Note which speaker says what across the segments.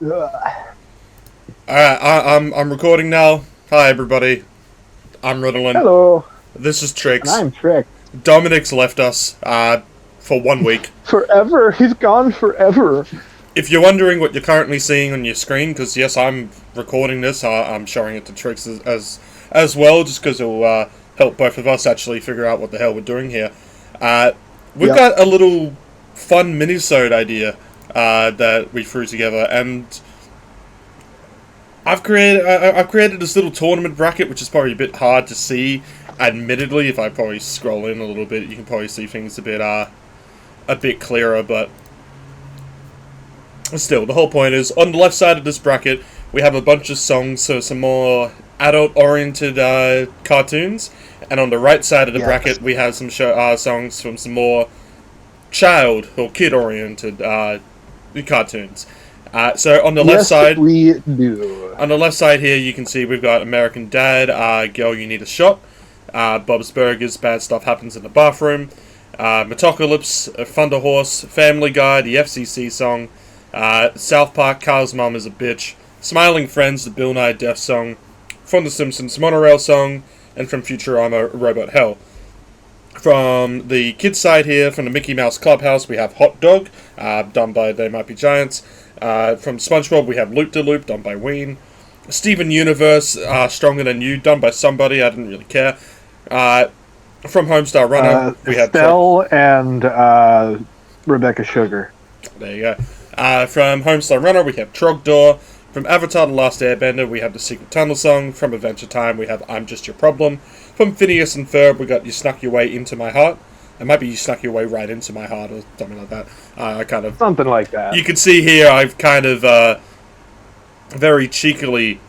Speaker 1: Ugh.
Speaker 2: Alright, I'm recording now. Hi everybody. I'm Riddlin.
Speaker 1: Hello,
Speaker 2: This is
Speaker 1: and
Speaker 2: Trix.
Speaker 1: I'm Trix.
Speaker 2: Dominic's left us for 1 week.
Speaker 1: Forever, he's gone forever.
Speaker 2: If you're wondering what you're currently seeing on your screen, because yes, I'm recording this, I'm showing it to Trix as well, just because it'll help both of us actually figure out what the hell we're doing here. We've got a little fun minisode idea that we threw together, and I've created this little tournament bracket, which is probably a bit hard to see. Admittedly, if I probably scroll in a little bit, you can probably see things a bit clearer. But still, the whole point is on the left side of this bracket, we have a bunch of songs, so some more adult-oriented cartoons, and on the right side of the bracket, we have some songs from some more child or kid-oriented cartoons. So on the left side,
Speaker 1: we do.
Speaker 2: On the left side here, you can see we've got American Dad, Girl, You Need a Shot, Bob's Burgers, Bad Stuff Happens in the Bathroom, Metalocalypse, Thunder Horse, Family Guy, the FCC song, South Park, Carl's Mom is a Bitch, Smiling Friends, the Bill Nye Death song, from the Simpsons, Monorail song, and from Futurama, Robot Hell. From the kids side here, from the Mickey Mouse Clubhouse, we have Hot Dog, done by They Might Be Giants. From SpongeBob, we have Loop de Loop, done by Ween. Steven Universe, Stronger Than You, done by somebody, I didn't really care. From Homestar Runner, we have
Speaker 1: Stell and Rebecca Sugar.
Speaker 2: There you go. From Homestar Runner, we have Trogdor. From Avatar The Last Airbender, we have the Secret Tunnel song. From Adventure Time, we have I'm Just Your Problem. From Phineas and Ferb, we got You Snuck Your Way Into My Heart. It might be You Snuck Your Way Right Into My Heart or something like that. I kind of...
Speaker 1: Something like that.
Speaker 2: You can see here I've kind of very cheekily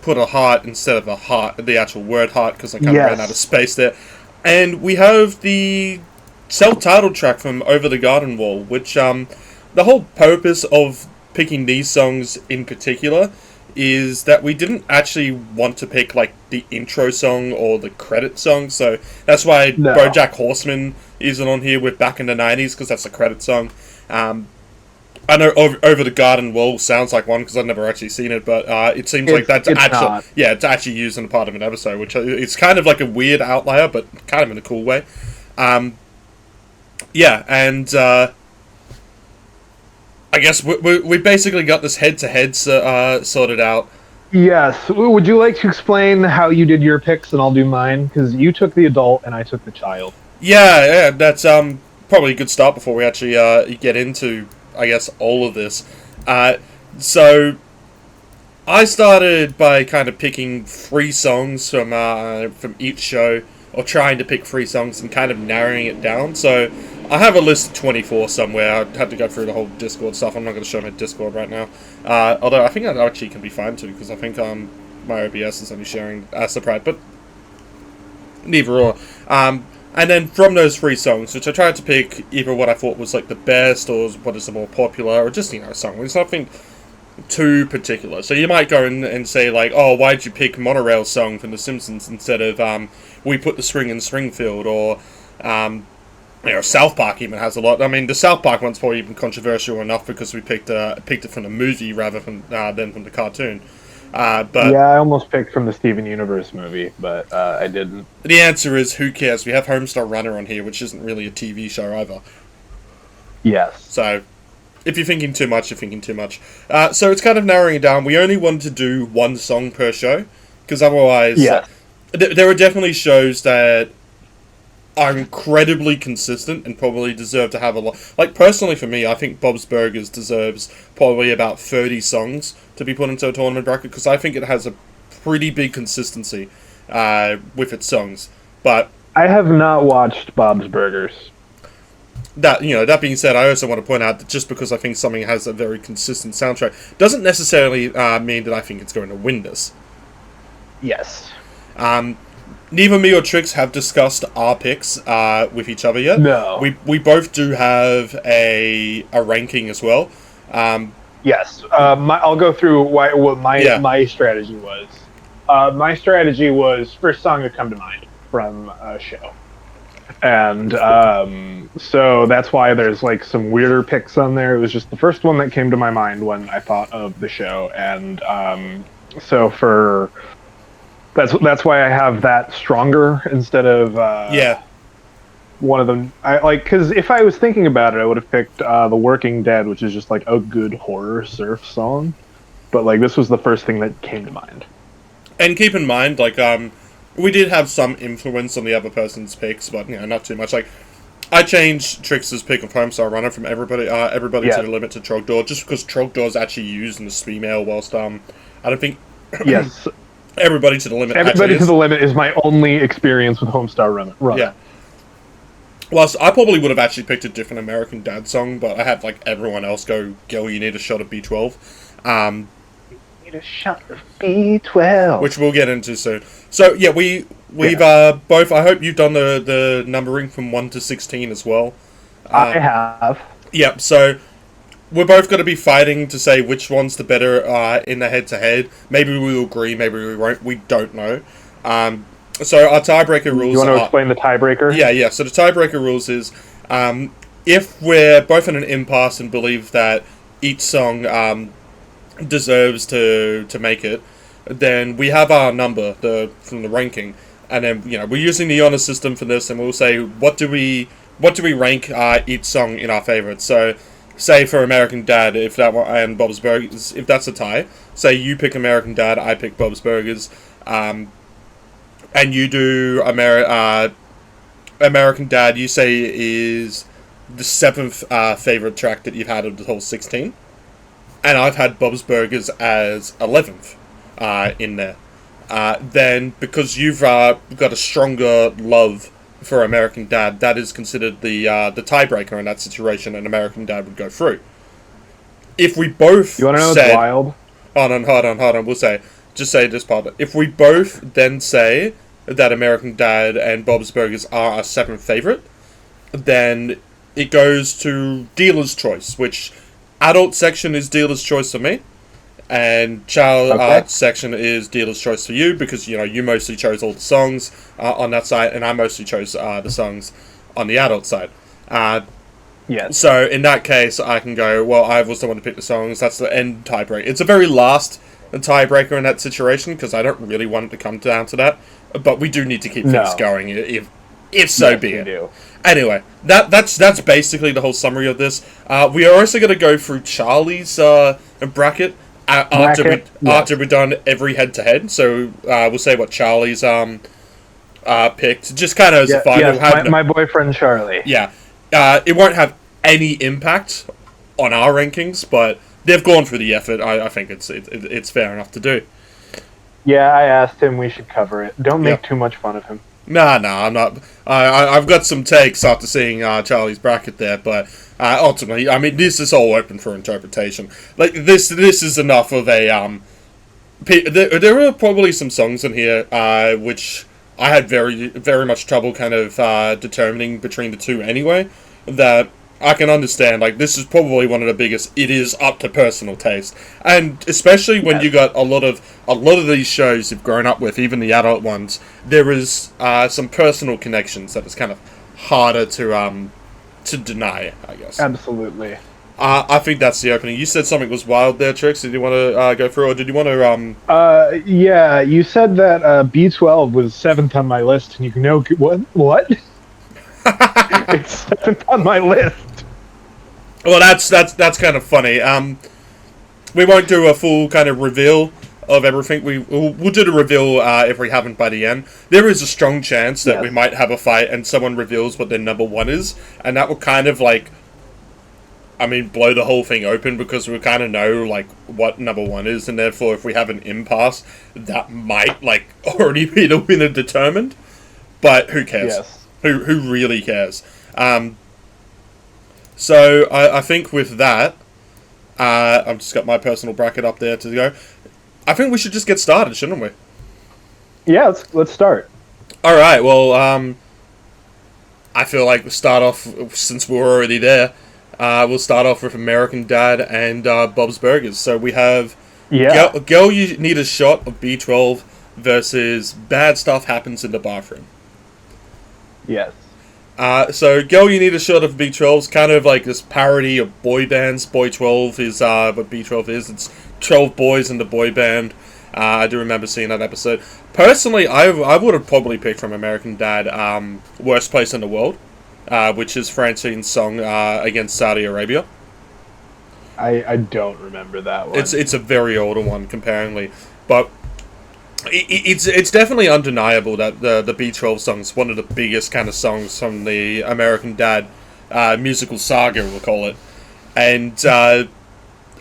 Speaker 2: put a heart instead of a heart, the actual word heart, because I kind of ran out of space there. And we have the self-titled track from Over the Garden Wall, which the whole purpose of picking these songs in particular is that we didn't actually want to pick like the intro song or the credit song, so that's why BoJack Horseman isn't on here with Back in the 90s, because that's a credit song. I know Over the Garden Wall sounds like one because I've never actually seen it, but it seems like that's actually it's actually used in a part of an episode, which it's kind of like a weird outlier, but kind of in a cool way. I guess we basically got this head-to-head sorted out.
Speaker 1: Yes. Would you like to explain how you did your picks and I'll do mine? Because you took the adult and I took the child.
Speaker 2: Yeah, that's probably a good start before we actually get into, I guess, all of this. So I started by kind of picking 3 songs from each show, or trying to pick 3 songs and kind of narrowing it down. So I have a list of 24 somewhere. I had to go through the whole Discord stuff. I'm not going to show my Discord right now. Although I think that actually can be fine too, because I think my OBS is only sharing separate, but neither or. And then from those 3 songs, which I tried to pick either what I thought was like the best, or what is the more popular, or just, a song. It's nothing too particular. So you might go and say like, oh, why'd you pick Monorail song from The Simpsons instead of We Put the String in Springfield, or South Park even has a lot. I mean, the South Park one's probably even controversial enough because we picked it from the movie rather than from the cartoon. But
Speaker 1: yeah, I almost picked from the Steven Universe movie, but I didn't.
Speaker 2: The answer is, who cares? We have Homestar Runner on here, which isn't really a TV show either.
Speaker 1: Yes.
Speaker 2: So, if you're thinking too much, you're thinking too much. So it's kind of narrowing it down. We only wanted to do 1 song per show, because otherwise...
Speaker 1: Yes.
Speaker 2: There are definitely shows that are incredibly consistent and probably deserve to have a lot. Like, personally for me, I think Bob's Burgers deserves probably about 30 songs to be put into a tournament bracket, because I think it has a pretty big consistency with its songs. But
Speaker 1: I have not watched Bob's Burgers.
Speaker 2: That being said, I also want to point out that just because I think something has a very consistent soundtrack doesn't necessarily mean that I think it's going to win this.
Speaker 1: Yes.
Speaker 2: Neither me or Trix have discussed our picks with each other yet.
Speaker 1: No.
Speaker 2: We both do have a ranking as well.
Speaker 1: Yes. I'll go through what my strategy was. My strategy was first song to come to mind from a show. And So that's why there's like some weirder picks on there. It was just the first one that came to my mind when I thought of the show, and so for that's why I have that stronger instead of one of them. I like, because if I was thinking about it, I would have picked The Working Dead, which is just like a good horror surf song. But like this was the first thing that came to mind.
Speaker 2: And keep in mind, like we did have some influence on the other person's picks, but not too much. Like I changed Trix's pick of Homestar Runner from everybody to the limit to Trogdor, just because Trogdor is actually used in the Speemail, whilst I don't think
Speaker 1: yes.
Speaker 2: Everybody to the Limit.
Speaker 1: Everybody to the Limit is my only experience with Homestar Runner.
Speaker 2: Yeah. Whilst I probably would have actually picked a different American Dad song, but I had like everyone else go, "Girl, you need a shot of B12."
Speaker 1: Need a shot of B12,
Speaker 2: which we'll get into soon. So yeah, we've both. I hope you've done the numbering from 1 to 16 as well.
Speaker 1: I have.
Speaker 2: Yep. So we're both going to be fighting to say which one's the better in the head-to-head. Maybe we will agree, maybe we won't. We don't know. So our tiebreaker rules.
Speaker 1: You want to explain the tiebreaker?
Speaker 2: Yeah. So the tiebreaker rules is if we're both in an impasse and believe that each song deserves to make it, then we have our number from the ranking, and then we're using the honor system for this, and we'll say what do we rank each song in our favorites. So say for American Dad, if that one, and Bob's Burgers, if that's a tie, say you pick American Dad, I pick Bob's Burgers, and you do American Dad, you say is the 7th favorite track that you've had of the whole 16, and I've had Bob's Burgers as 11th in there. Then because you've got a stronger love for American Dad, that is considered the tiebreaker in that situation, and American Dad would go through. If we both
Speaker 1: you want to know what's wild?
Speaker 2: Hold on. We'll say this part. If we both then say that American Dad and Bob's Burgers are our 7th favorite, then it goes to dealer's choice, which adult section is dealer's choice for me, and child section is dealer's choice for you, because you mostly chose all the songs on that side, and I mostly chose the songs on the adult side.
Speaker 1: Yes.
Speaker 2: So in that case, I can go, well, I was the one to pick the songs. That's the end tiebreaker. It's a very last tiebreaker in that situation, because I don't really want it to come down to that. But we do need to keep things going, if so be it.
Speaker 1: Do.
Speaker 2: Anyway, that's basically the whole summary of this. We are also going to go through Charlie's bracket after we've done every head-to-head. So we'll say what Charlie's picked, just kind of as a fun.
Speaker 1: Yes, my boyfriend Charlie.
Speaker 2: Yeah. It won't have any impact on our rankings, but they've gone through the effort. I think it's fair enough to do.
Speaker 1: Yeah, I asked him we should cover it. Don't make too much fun of him.
Speaker 2: Nah, I'm not. I've got some takes after seeing Charlie's bracket there, but ultimately, I mean, this is all open for interpretation. Like, this is enough of a... There are probably some songs in here which I had very, very much trouble kind of determining between the two anyway, that I can understand. Like, this is probably one of the biggest. It is up to personal taste, and especially when you got a lot of these shows you've grown up with, even the adult ones. There is some personal connections that is kind of harder to deny, I guess.
Speaker 1: Absolutely.
Speaker 2: I think that's the opening. You said something was wild there, Trix. Did you want to go through, or did you want to
Speaker 1: yeah, you said that B12 was 7th on my list, and you know what? It's 7th on my list.
Speaker 2: Well, that's kind of funny. We won't do a full kind of reveal of everything. We'll do the reveal if we haven't by the end. There is a strong chance that we might have a fight and someone reveals what their number one is, and that will kind of like, I mean, blow the whole thing open, because we kind of know like what number one is, and therefore if we have an impasse, that might like already be the winner determined. But who cares?
Speaker 1: Yes.
Speaker 2: Who really cares? So I think with that, I've just got my personal bracket up there to go. I think we should just get started, shouldn't we?
Speaker 1: Yeah, let's start.
Speaker 2: All right. Well, I feel like we'll start off, since we're already there. We'll start off with American Dad and Bob's Burgers. So we have Girl, You Need a Shot of B12 versus Bad Stuff Happens in the Bathroom.
Speaker 1: Yes.
Speaker 2: So Girl You Need a Shot of B12 is kind of like this parody of boy bands. Boy 12 is what B12 is. It's 12 boys in the boy band. I do remember seeing that episode. Personally, I would have probably picked from American Dad, Worst Place in the World, which is Francine's song against Saudi Arabia.
Speaker 1: I don't remember that one.
Speaker 2: It's a very older one, comparingly, but it's definitely undeniable that the B12 song is one of the biggest kind of songs from the American Dad musical saga, we'll call it, and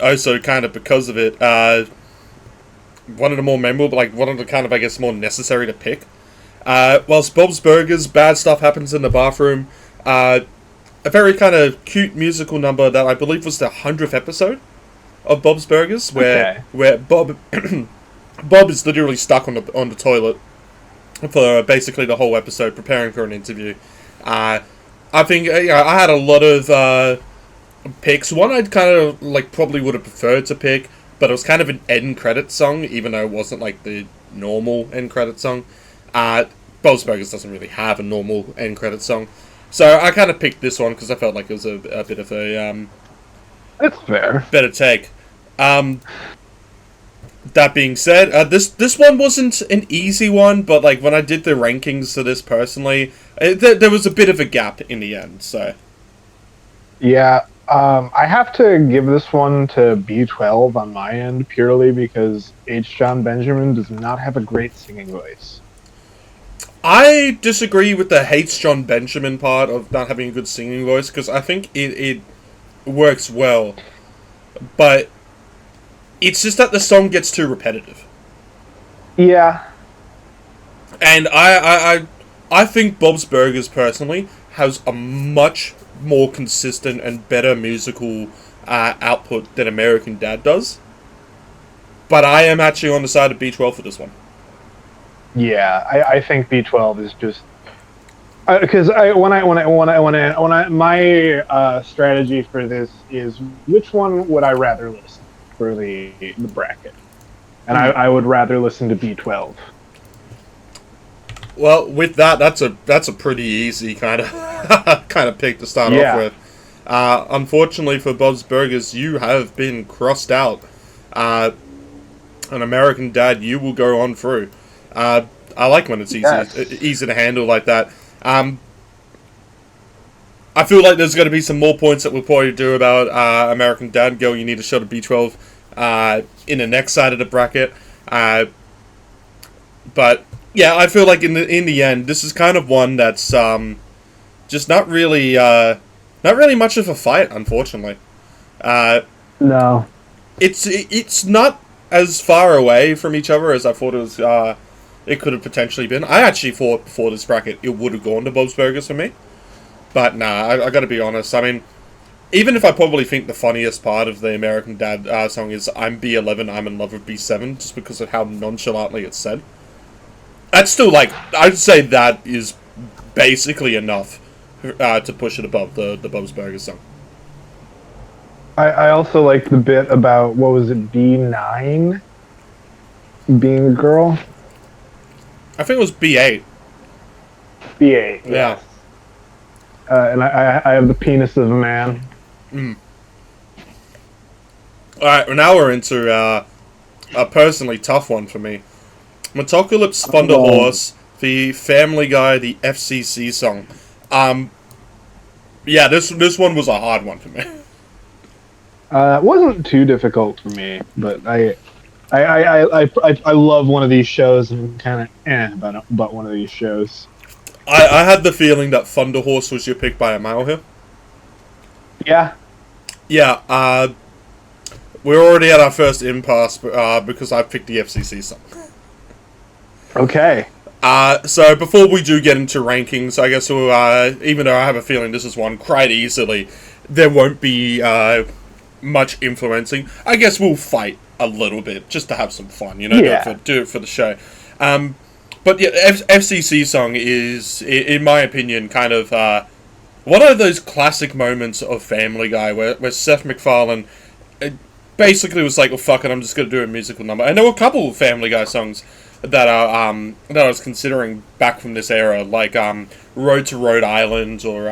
Speaker 2: also kind of because of it, one of the more memorable, like one of the kind of, I guess, more necessary to pick. Whilst Bob's Burgers, Bad Stuff Happens in the Bathroom, a very kind of cute musical number that I believe was the 100th episode of Bob's Burgers, where Bob Bob is literally stuck on the toilet for basically the whole episode, preparing for an interview. I think I had a lot of picks. One I'd kind of like probably would have preferred to pick, but it was kind of an end credit song, even though it wasn't like the normal end credit song. Bob's Burgers doesn't really have a normal end credit song, so I kind of picked this one because I felt like it was a bit of a
Speaker 1: That's fair.
Speaker 2: better take. That being said, this one wasn't an easy one, but like when I did the rankings for this personally, there was a bit of a gap in the end. So
Speaker 1: Yeah, I have to give this one to B12 on my end purely because H. John Benjamin does not have a great singing voice.
Speaker 2: I disagree with the hates John Benjamin part of not having a good singing voice, because I think it works well, but it's just that the song gets too repetitive.
Speaker 1: Yeah.
Speaker 2: And I think Bob's Burgers, personally, has a much more consistent and better musical output than American Dad does. But I am actually on the side of B12 for this one.
Speaker 1: Yeah, I think B12 is just because my strategy for this is which one would I rather listen for the bracket, and I would rather listen to B12.
Speaker 2: Well, with that, that's a pretty easy kind of pick to start off with. Unfortunately for Bob's Burgers, you have been crossed out. An American Dad, you will go on through. I like when it's easy to handle like that. I feel like there's going to be some more points that we'll probably do about American Dad. Girl, You Need a Shot of B12 in the next side of the bracket. But yeah, I feel like in the end, this is kind of one that's just not really much of a fight, unfortunately.
Speaker 1: No,
Speaker 2: it's not as far away from each other as I thought it was. It could have potentially been. I actually thought before this bracket it would have gone to Bob's Burgers for me, but nah. I got to be honest. I mean, even if I probably think the funniest part of the American Dad song is "I'm B11, I'm in love with B7," just because of how nonchalantly it's said. That's still like I'd say that is basically enough to push it above the Bob's Burgers song.
Speaker 1: I also like the bit about what was it, B9 being a girl.
Speaker 2: I think it was B8.
Speaker 1: B8.
Speaker 2: Yeah.
Speaker 1: And I have the penis of a man.
Speaker 2: Alright, well now we're into a personally tough one for me. Metalocalypse, Thunder Horse, the Family Guy, the FCC song. Yeah, this one was a hard one for me.
Speaker 1: It wasn't too difficult for me, but I love one of these shows and kind of about one of these shows.
Speaker 2: I had the feeling that Thunder Horse was your pick by a mile here.
Speaker 1: Yeah.
Speaker 2: Yeah, we're already at our first impasse because I picked the FCC song.
Speaker 1: Okay.
Speaker 2: So before we do get into rankings, I guess we'll, even though I have a feeling this is one quite easily, there won't be much influencing. I guess we'll fight a little bit just to have some fun, you know, do it for the show. But yeah, FCC song is, in my opinion, kind of one of those classic moments of Family Guy where Seth MacFarlane basically was like, well, fuck it, I'm just going to do a musical number. And there were a couple of Family Guy songs that I was considering back from this era, like Road to Rhode Island, or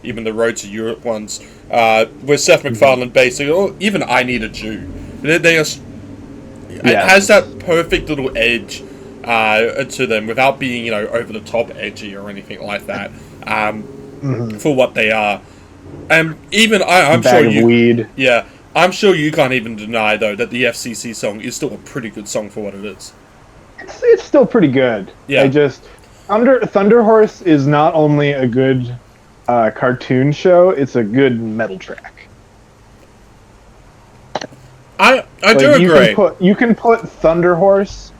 Speaker 2: even the Road to Europe ones, where Seth MacFarlane basically, or even I Need a Jew, they are, it has that perfect little edge to them without being, you know, over the top edgy or anything like that, for what they are. And even I'm sure you,
Speaker 1: weed.
Speaker 2: Yeah, I'm sure you can't even deny though that the FCC song is still a pretty good song for what it is.
Speaker 1: It's still pretty good.
Speaker 2: Yeah.
Speaker 1: Thunder Horse is not only a good cartoon show, it's a good metal track.
Speaker 2: I do agree.
Speaker 1: You can put Thunder Horse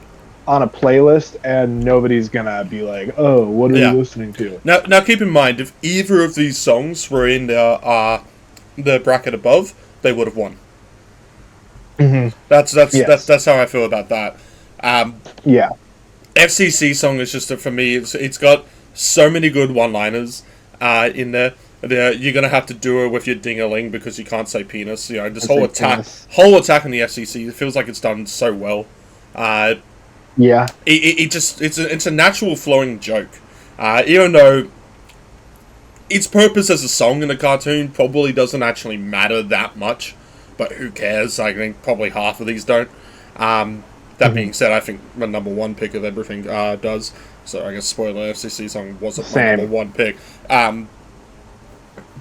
Speaker 1: on a playlist and nobody's gonna be like, "Oh, what are you listening to?"
Speaker 2: Now keep in mind, if either of these songs were in the bracket above, they would have won.
Speaker 1: Mm-hmm.
Speaker 2: That's how I feel about that.
Speaker 1: Yeah.
Speaker 2: FCC song is just for me. It's got so many good one-liners in there. You're gonna have to do it with your ding-a-ling because you can't say penis. You know, this whole attack in the FCC. It feels like it's done so well.
Speaker 1: Yeah.
Speaker 2: It's a natural flowing joke, even though its purpose as a song in a cartoon probably doesn't actually matter that much. But who cares? I think probably half of these don't. That being said, I think my number one pick of everything does. So I guess spoiler, FCC song wasn't my number one pick.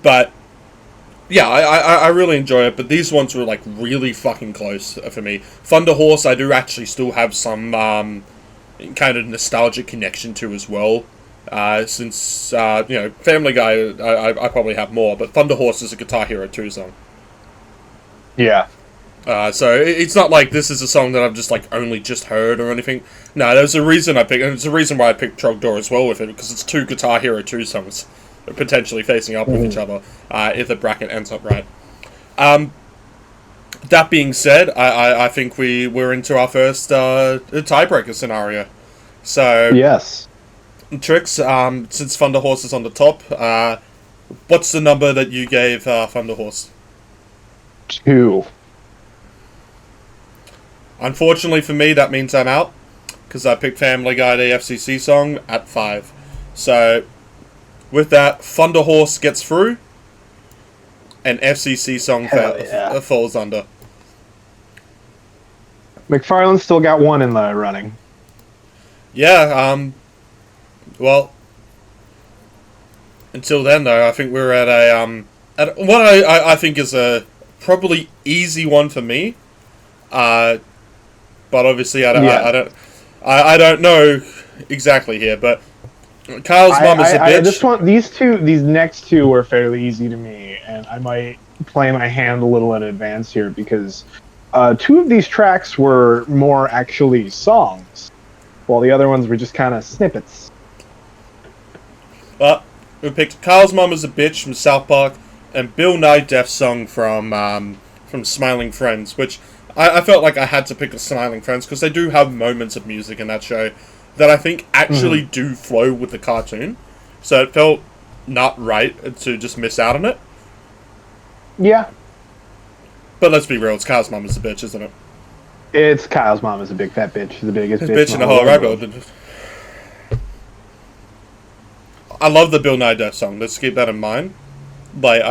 Speaker 2: But yeah, I really enjoy it. But these ones were like really fucking close for me. Thunder Horse, I do actually still have some kind of nostalgic connection to as well. Since you know, Family Guy, I probably have more. But Thunder Horse is a Guitar Hero 2 song.
Speaker 1: Yeah.
Speaker 2: So it's not like this is a song that I've just like only just heard or anything. No, there's a reason I picked, and it's a reason why I picked Trogdor as well with it, because it's 2 Guitar Hero 2 songs potentially facing up with each other if the bracket ends up right. That being said, I think we're into our first tiebreaker scenario. So
Speaker 1: yes,
Speaker 2: Trix, since Thunder Horse is on the top, what's the number that you gave Thunder Horse?
Speaker 1: 2.
Speaker 2: Unfortunately for me, that means I'm out, because I picked Family Guy, the FCC song, at 5. So, with that, Thunder Horse gets through, and FCC song falls under.
Speaker 1: MacFarlane's still got 1 in the running.
Speaker 2: Yeah, well, until then, though, I think we're at what I think is a probably easy one for me. But obviously, I don't know exactly here. But Kyle's mom is a bitch.
Speaker 1: These next two were fairly easy to me, and I might play my hand a little in advance here because 2 of these tracks were more actually songs, while the other ones were just kind of snippets.
Speaker 2: Well, we picked Kyle's mom is a bitch from South Park, and Bill Nye Def's song from Smiling Friends, which I felt like I had to pick the Smiling Friends because they do have moments of music in that show that I think actually do flow with the cartoon. So it felt not right to just miss out on it.
Speaker 1: Yeah.
Speaker 2: But let's be real, it's Kyle's mom is a bitch, isn't it?
Speaker 1: It's Kyle's mom is a big fat bitch. She's the biggest
Speaker 2: bitch in the whole world. I love the Bill Nye Def song. Let's keep that in mind. Like,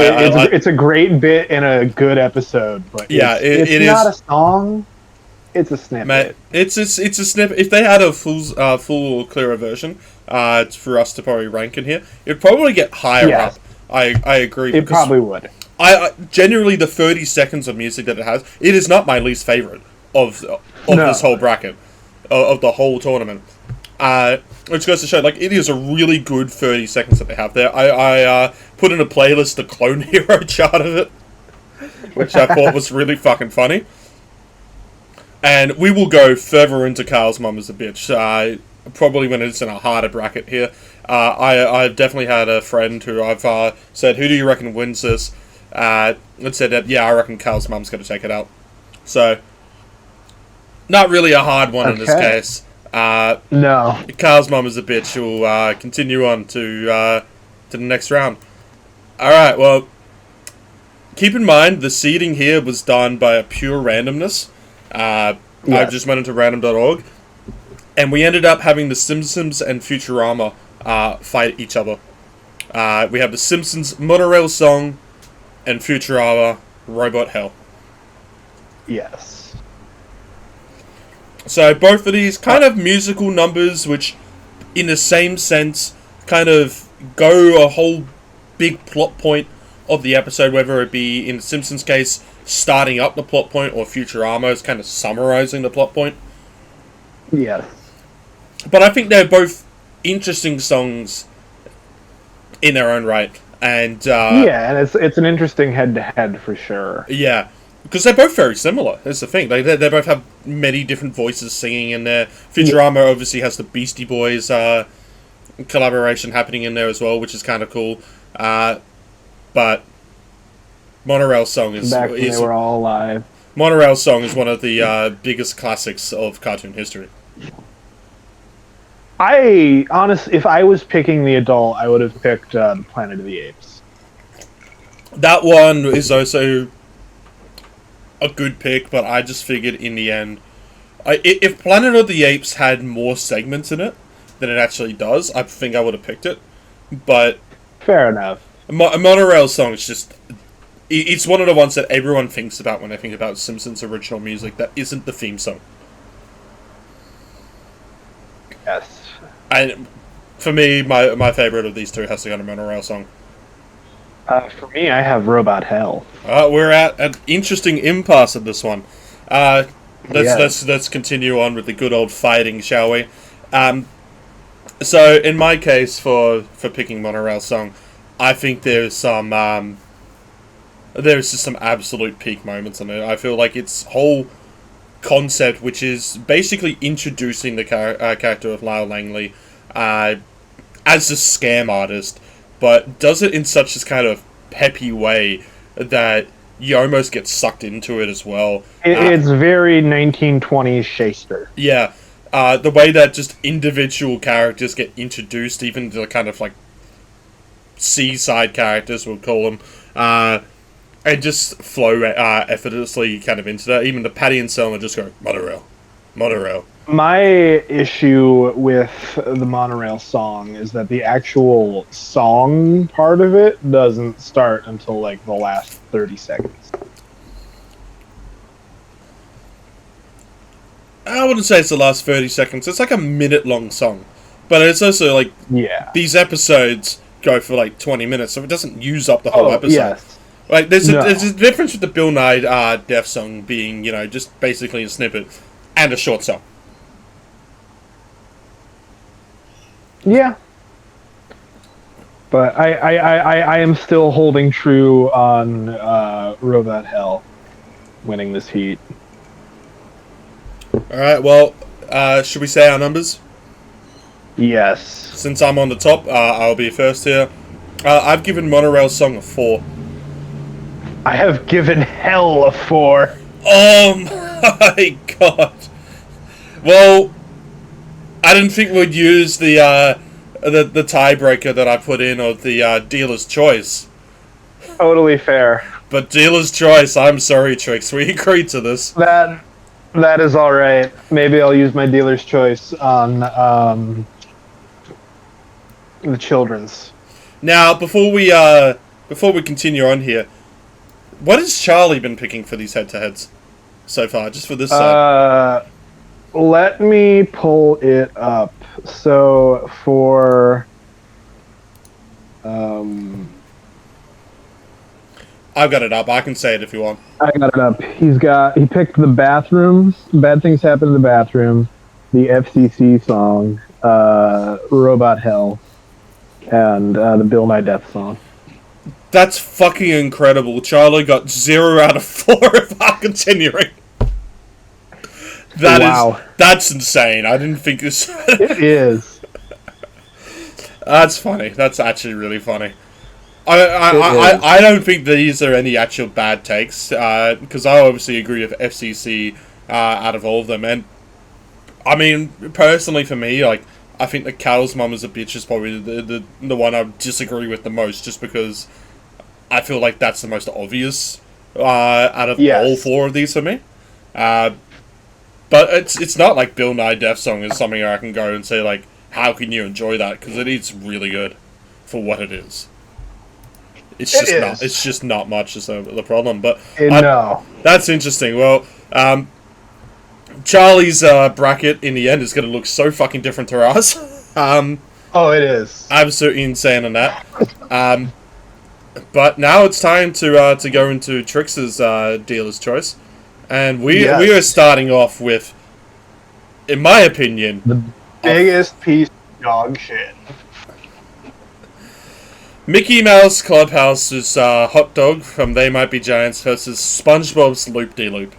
Speaker 1: it's a great bit in a good episode, but
Speaker 2: yeah,
Speaker 1: it's not a song. It's a snippet.
Speaker 2: Mate, it's a snippet. If they had a full clearer version, for us to probably rank in here, it'd probably get higher up. I agree.
Speaker 1: It probably would.
Speaker 2: I generally the 30 seconds of music that it has, it is not my least favorite of this whole bracket of the whole tournament. Which goes to show, like, it is a really good 30 seconds that they have there. I put in a playlist the Clone Hero chart of it, which I thought was really fucking funny. And we will go further into Kyle's mom as a bitch. Probably when it's in a harder bracket here. I've definitely had a friend who I've said, who do you reckon wins this? And said that, yeah, I reckon Kyle's mom's going to take it out. So, not really a hard one in this case.
Speaker 1: No.
Speaker 2: Kyle's mom is a bitch. We'll continue on to the next round. Alright, well, keep in mind, the seeding here was done by a pure randomness. I just went into random.org, And we ended up having the Simpsons and Futurama fight each other. We have the Simpsons monorail song and Futurama Robot Hell.
Speaker 1: Yes.
Speaker 2: So both of these kind of musical numbers, which in the same sense kind of go a whole big plot point of the episode, whether it be in the Simpsons case starting up the plot point or Futurama is kind of summarizing the plot point.
Speaker 1: Yes.
Speaker 2: But I think they're both interesting songs in their own right. And
Speaker 1: yeah, and it's an interesting head-to-head for sure.
Speaker 2: Yeah, because they're both very similar. That's the thing. They both have many different voices singing in there. Futurama obviously has the Beastie Boys collaboration happening in there as well, which is kind of cool. But Monorail Song is...
Speaker 1: Back when they were all alive.
Speaker 2: Monorail Song is one of the biggest classics of cartoon history.
Speaker 1: If I was picking the adult, I would have picked Planet of the Apes.
Speaker 2: That one is also a good pick, but I just figured in the end, if Planet of the Apes had more segments in it than it actually does, I think I would have picked it. But
Speaker 1: fair enough.
Speaker 2: A Monorail Song is just... It's one of the ones that everyone thinks about when they think about Simpsons original music that isn't the theme song.
Speaker 1: Yes.
Speaker 2: And for me, my favorite of these two has to go to Monorail Song.
Speaker 1: For me, I have Robot Hell.
Speaker 2: We're at an interesting impasse of this one. Let's continue on with the good old fighting, shall we? So in my case, for picking Monorail Song, I think there's just some absolute peak moments in it. I feel like its whole concept, which is basically introducing the character of Lyle Langley as a scam artist, but does it in such a kind of peppy way that you almost get sucked into it as well.
Speaker 1: It's very 1920s Shakespeare.
Speaker 2: Yeah. The way that just individual characters get introduced, even to kind of like seaside characters, we'll call them, and just flow effortlessly kind of into that. Even the Patty and Selma just go, monorail, monorail.
Speaker 1: My issue with the Monorail Song is that the actual song part of it doesn't start until like the last 30 seconds.
Speaker 2: I wouldn't say it's the last 30 seconds. It's like a minute-long song. But it's also like...
Speaker 1: Yeah.
Speaker 2: These episodes go for like 20 minutes, so it doesn't use up the whole episode.
Speaker 1: Yes.
Speaker 2: Like, there's a difference with the Bill Nye Death song being, just basically a snippet and a short song.
Speaker 1: Yeah. But I am still holding true on Robot Hell winning this heat.
Speaker 2: Alright, well, should we say our numbers?
Speaker 1: Yes.
Speaker 2: Since I'm on the top, I'll be first here. I've given Monorail Song a 4.
Speaker 1: I have given Hell a 4.
Speaker 2: Oh my god. Well, I didn't think we'd use the tiebreaker that I put in of the dealer's choice.
Speaker 1: Totally fair.
Speaker 2: But dealer's choice, I'm sorry, Trix. We agreed to this.
Speaker 1: That is all right. Maybe I'll use my dealer's choice on the children's.
Speaker 2: Now, before we continue on here, what has Charlie been picking for these head-to-heads so far, just for this side?
Speaker 1: Let me pull it up. So for
Speaker 2: I've got it up. I can say it if you want.
Speaker 1: I got it up. He picked the bathrooms. Bad Things Happen in the Bathroom, the FCC song, Robot Hell, and the Bill Nye Death song.
Speaker 2: That's fucking incredible. Charlie got 0 out of 4 if I'm continuing. That's insane. I didn't think this...
Speaker 1: It is.
Speaker 2: That's funny. That's actually really funny. I don't think these are any actual bad takes, because I obviously agree with FCC out of all of them. And, I mean, personally for me, like, I think the Cow's Mum is a Bitch is probably the one I disagree with the most, just because I feel like that's the most obvious out of all 4 of these for me. But it's not like Bill Nye Death Song is something I can go and say, like, how can you enjoy that? Because it is really good for what it is. It's just not much is the problem. But
Speaker 1: no.
Speaker 2: That's interesting. Well, Charlie's bracket in the end is going to look so fucking different to ours.
Speaker 1: Oh, it is.
Speaker 2: Absolutely insane on that. But now it's time to go into Trix's dealer's choice, and we are starting off with, in my opinion,
Speaker 1: the biggest piece of dog shit.
Speaker 2: Mickey Mouse Clubhouse's hot dog from They Might Be Giants versus SpongeBob's Loop-de-Loop.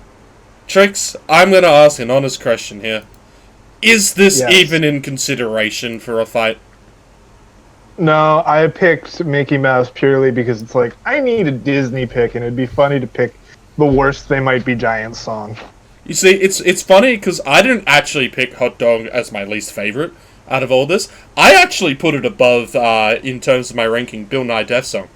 Speaker 2: Trix, I'm going to ask an honest question here. Is this even in consideration for a fight?
Speaker 1: No, I picked Mickey Mouse purely because it's like, I need a Disney pick, and it'd be funny to pick the worst They Might Be Giants song.
Speaker 2: You see, it's funny because I didn't actually pick Hot Dog as my least favorite out of all this. I actually put it above, in terms of my ranking, Bill Nye Death Song.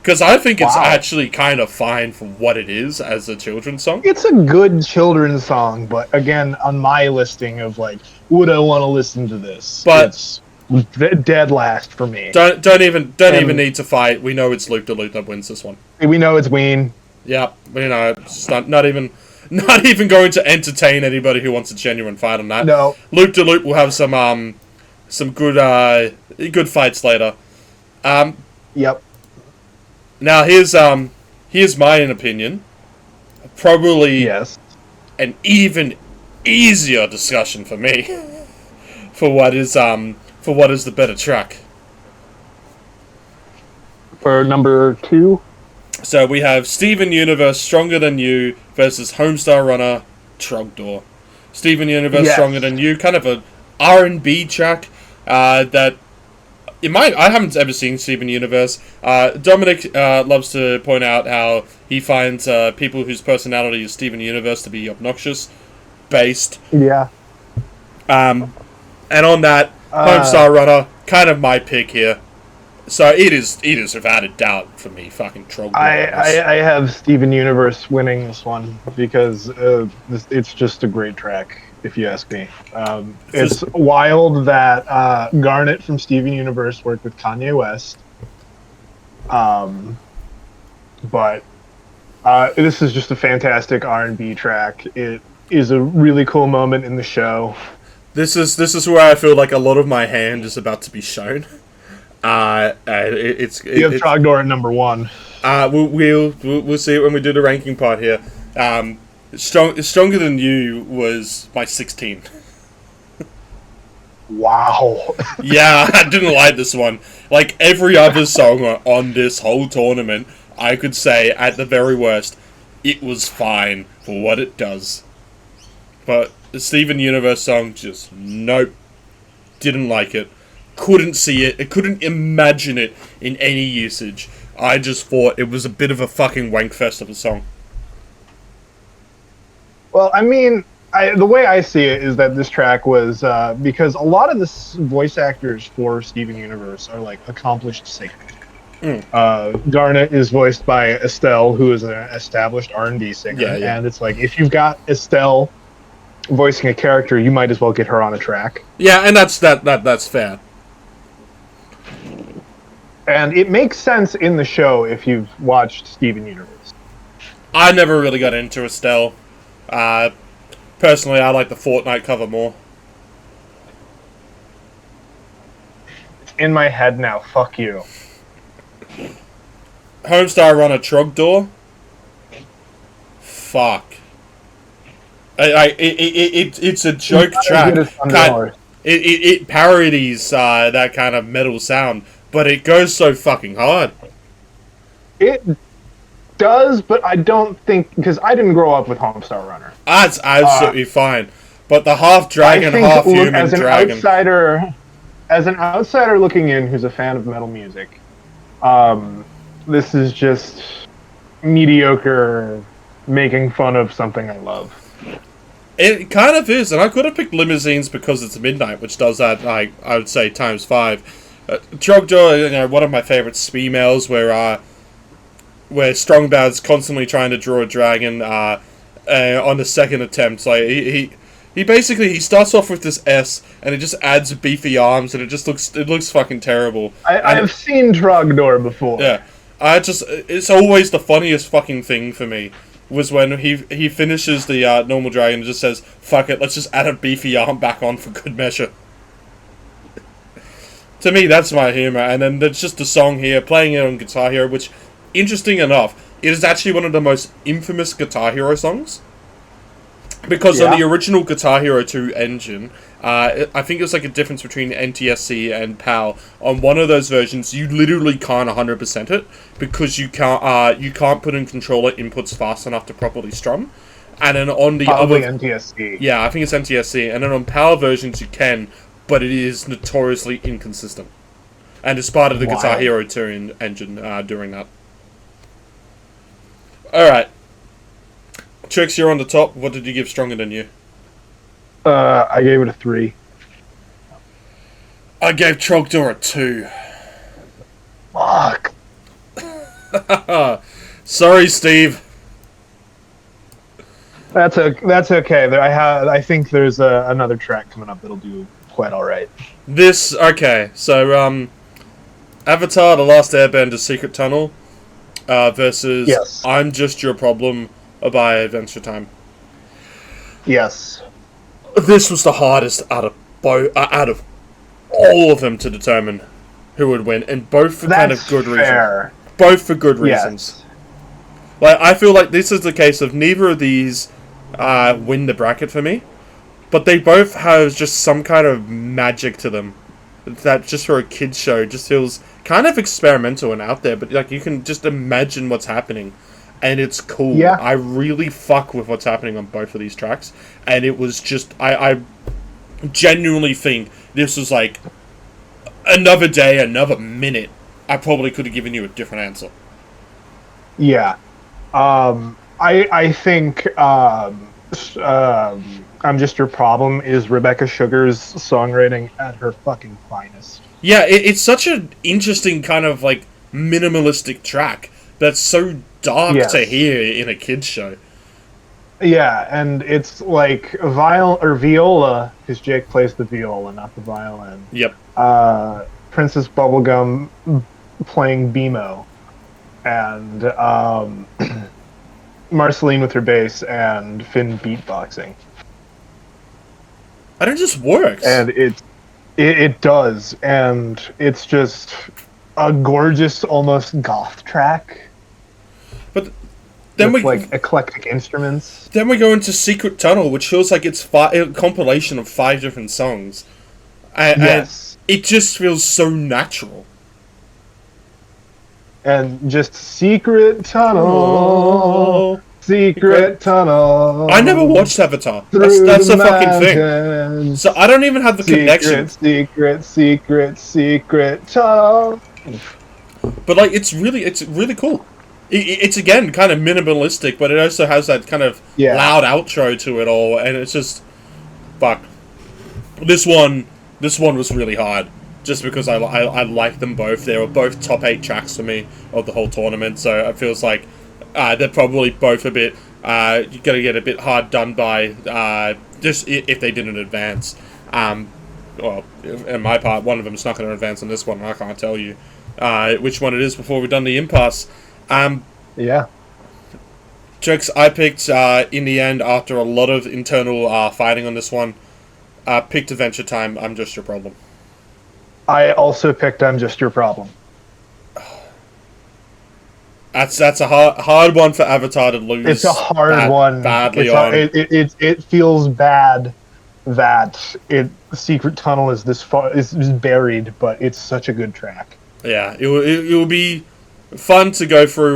Speaker 2: Because I think it's actually kind of fine for what it is as a children's song.
Speaker 1: It's a good children's song, but again, on my listing of like, would I want to listen to this?
Speaker 2: But
Speaker 1: it's dead last for me.
Speaker 2: Don't even need to fight. We know it's Loop-de-Loop that wins this one.
Speaker 1: We know it's Ween.
Speaker 2: Yeah, we know. It's not even going to entertain anybody who wants a genuine fight on that.
Speaker 1: No.
Speaker 2: Loop-de-Loop will have some good fights later.
Speaker 1: Yep.
Speaker 2: Now here's my opinion. Probably an even easier discussion for me for what is the better track.
Speaker 1: For number 2.
Speaker 2: So we have Steven Universe Stronger Than You versus Homestar Runner Trogdor. Steven Universe Stronger Than You, kind of a R&B track that. I haven't ever seen Steven Universe. Dominic loves to point out how he finds people whose personality is Steven Universe to be obnoxious, based.
Speaker 1: Yeah.
Speaker 2: And on that, Homestar Runner, kind of my pick here. So it is without a doubt for me, fucking Trogdor.
Speaker 1: I have Steven Universe winning this one because it's just a great track. If you ask me. It's wild that Garnet from Steven Universe worked with Kanye West. But this is just a fantastic R&B track. It is a really cool moment in the show.
Speaker 2: This is where I feel like a lot of my hand is about to be shown. You have
Speaker 1: Trogdor at number 1.
Speaker 2: We'll see it when we do the ranking part here. Stronger Than You was my 16.
Speaker 1: Wow.
Speaker 2: Yeah, I didn't like this one. Like every other song on this whole tournament, I could say at the very worst, it was fine for what it does. But the Steven Universe song, just nope. Didn't like it. Couldn't see it. I couldn't imagine it in any usage. I just thought it was a bit of a fucking wankfest of a song.
Speaker 1: Well, I mean, the way I see it is that this track was because a lot of the voice actors for Steven Universe are like accomplished singers. Garnet is voiced by Estelle, who is an established R&B singer, and it's like if you've got Estelle voicing a character, you might as well get her on a track.
Speaker 2: Yeah, and that's fair.
Speaker 1: And it makes sense in the show if you've watched Steven Universe.
Speaker 2: I never really got into Estelle. Personally, I like the Fortnite cover more.
Speaker 1: It's in my head now. Fuck you.
Speaker 2: Homestar Runner Trogdor. Fuck. It's a joke track. It parodies that kind of metal sound, but it goes so fucking hard.
Speaker 1: It does, but I don't think, because I didn't grow up with Homestar Runner.
Speaker 2: That's absolutely fine. But the half dragon, half human dragon.
Speaker 1: As an outsider looking in who's a fan of metal music, this is just mediocre making fun of something I love.
Speaker 2: It kind of is, and I could have picked Limousines because it's midnight, which does that, I would say, times 5. Trogdor, one of my favorite females, where Strongbad's constantly trying to draw a dragon, on the second attempt. Like he basically he starts off with this S and it just adds beefy arms and it looks fucking terrible.
Speaker 1: I've seen Trogdor before.
Speaker 2: Yeah, it's always the funniest fucking thing for me was when he finishes the normal dragon and just says, "Fuck it, let's just add a beefy arm back on for good measure." To me, that's my humor, and then there's just the song here, playing it on Guitar Hero, which, interesting enough, it is actually one of the most infamous Guitar Hero songs. Because on the original Guitar Hero 2 engine, I think it was like a difference between NTSC and PAL. On one of those versions, you literally can't 100% it, because you can't put in controller inputs fast enough to properly strum. And then on the other...
Speaker 1: NTSC.
Speaker 2: Yeah, I think it's NTSC. And then on PAL versions, you can... but it is notoriously inconsistent. And it's part of the Guitar Hero 2 engine during that. Alright. Trix, you're on the top. What did you give Stronger Than You?
Speaker 1: I gave it a 3.
Speaker 2: I gave Trogdor a 2.
Speaker 1: Fuck.
Speaker 2: Sorry, Steve.
Speaker 1: That's okay. I think there's another track coming up that'll do quite alright.
Speaker 2: Okay, so, Avatar, The Last Airbender, Secret Tunnel, versus I'm Just Your Problem by Adventure Time.
Speaker 1: Yes.
Speaker 2: This was the hardest out of all of them to determine who would win, and both for kind of good reasons. Both for good reasons. Like, I feel like this is the case of neither of these win the bracket for me. But they both have just some kind of magic to them that just for a kid's show just feels kind of experimental and out there, but like you can just imagine what's happening and it's cool. Yeah. I really fuck with what's happening on both of these tracks, and it was just I genuinely think this was like another day, another minute. I probably could have given you a different answer.
Speaker 1: Yeah. I think I'm Just Your Problem is Rebecca Sugar's songwriting at her fucking finest.
Speaker 2: Yeah, it's such an interesting kind of like minimalistic track that's so dark to hear in a kid's show.
Speaker 1: Yeah, and it's like viola, because Jake plays the viola, not the violin.
Speaker 2: Yep.
Speaker 1: Princess Bubblegum playing BMO, and Marceline with her bass, and Finn beatboxing.
Speaker 2: And it just works.
Speaker 1: And it does, and it's just a gorgeous, almost goth track.
Speaker 2: But then
Speaker 1: with like eclectic instruments.
Speaker 2: Then we go into Secret Tunnel, which feels like it's a compilation of 5 different songs. And it just feels so natural.
Speaker 1: And just Secret Tunnel... Secret tunnel.
Speaker 2: I never watched Avatar. That's a fucking thing. So I don't even have the connection.
Speaker 1: Secret tunnel.
Speaker 2: But like, it's really cool. It's again kind of minimalistic, but it also has that kind of loud outro to it all, and it's just fuck. This one was really hard, just because I like them both. They were both top 8 tracks for me of the whole tournament, so it feels like. They're probably both a bit, you're going to get a bit hard done by, just if they didn't advance. Well, in my part, one of them's not going to advance on this one, and I can't tell you which one it is before we've done the impasse.
Speaker 1: Yeah.
Speaker 2: Trix, I picked, in the end, after a lot of internal fighting on this one, picked Adventure Time, I'm Just Your Problem.
Speaker 1: I also picked I'm Just Your Problem.
Speaker 2: That's a hard one for Avatar to lose.
Speaker 1: It's a hard one.
Speaker 2: Badly on.
Speaker 1: It feels bad that Secret Tunnel is this far is buried, but it's such a good track.
Speaker 2: Yeah, it will be fun to go through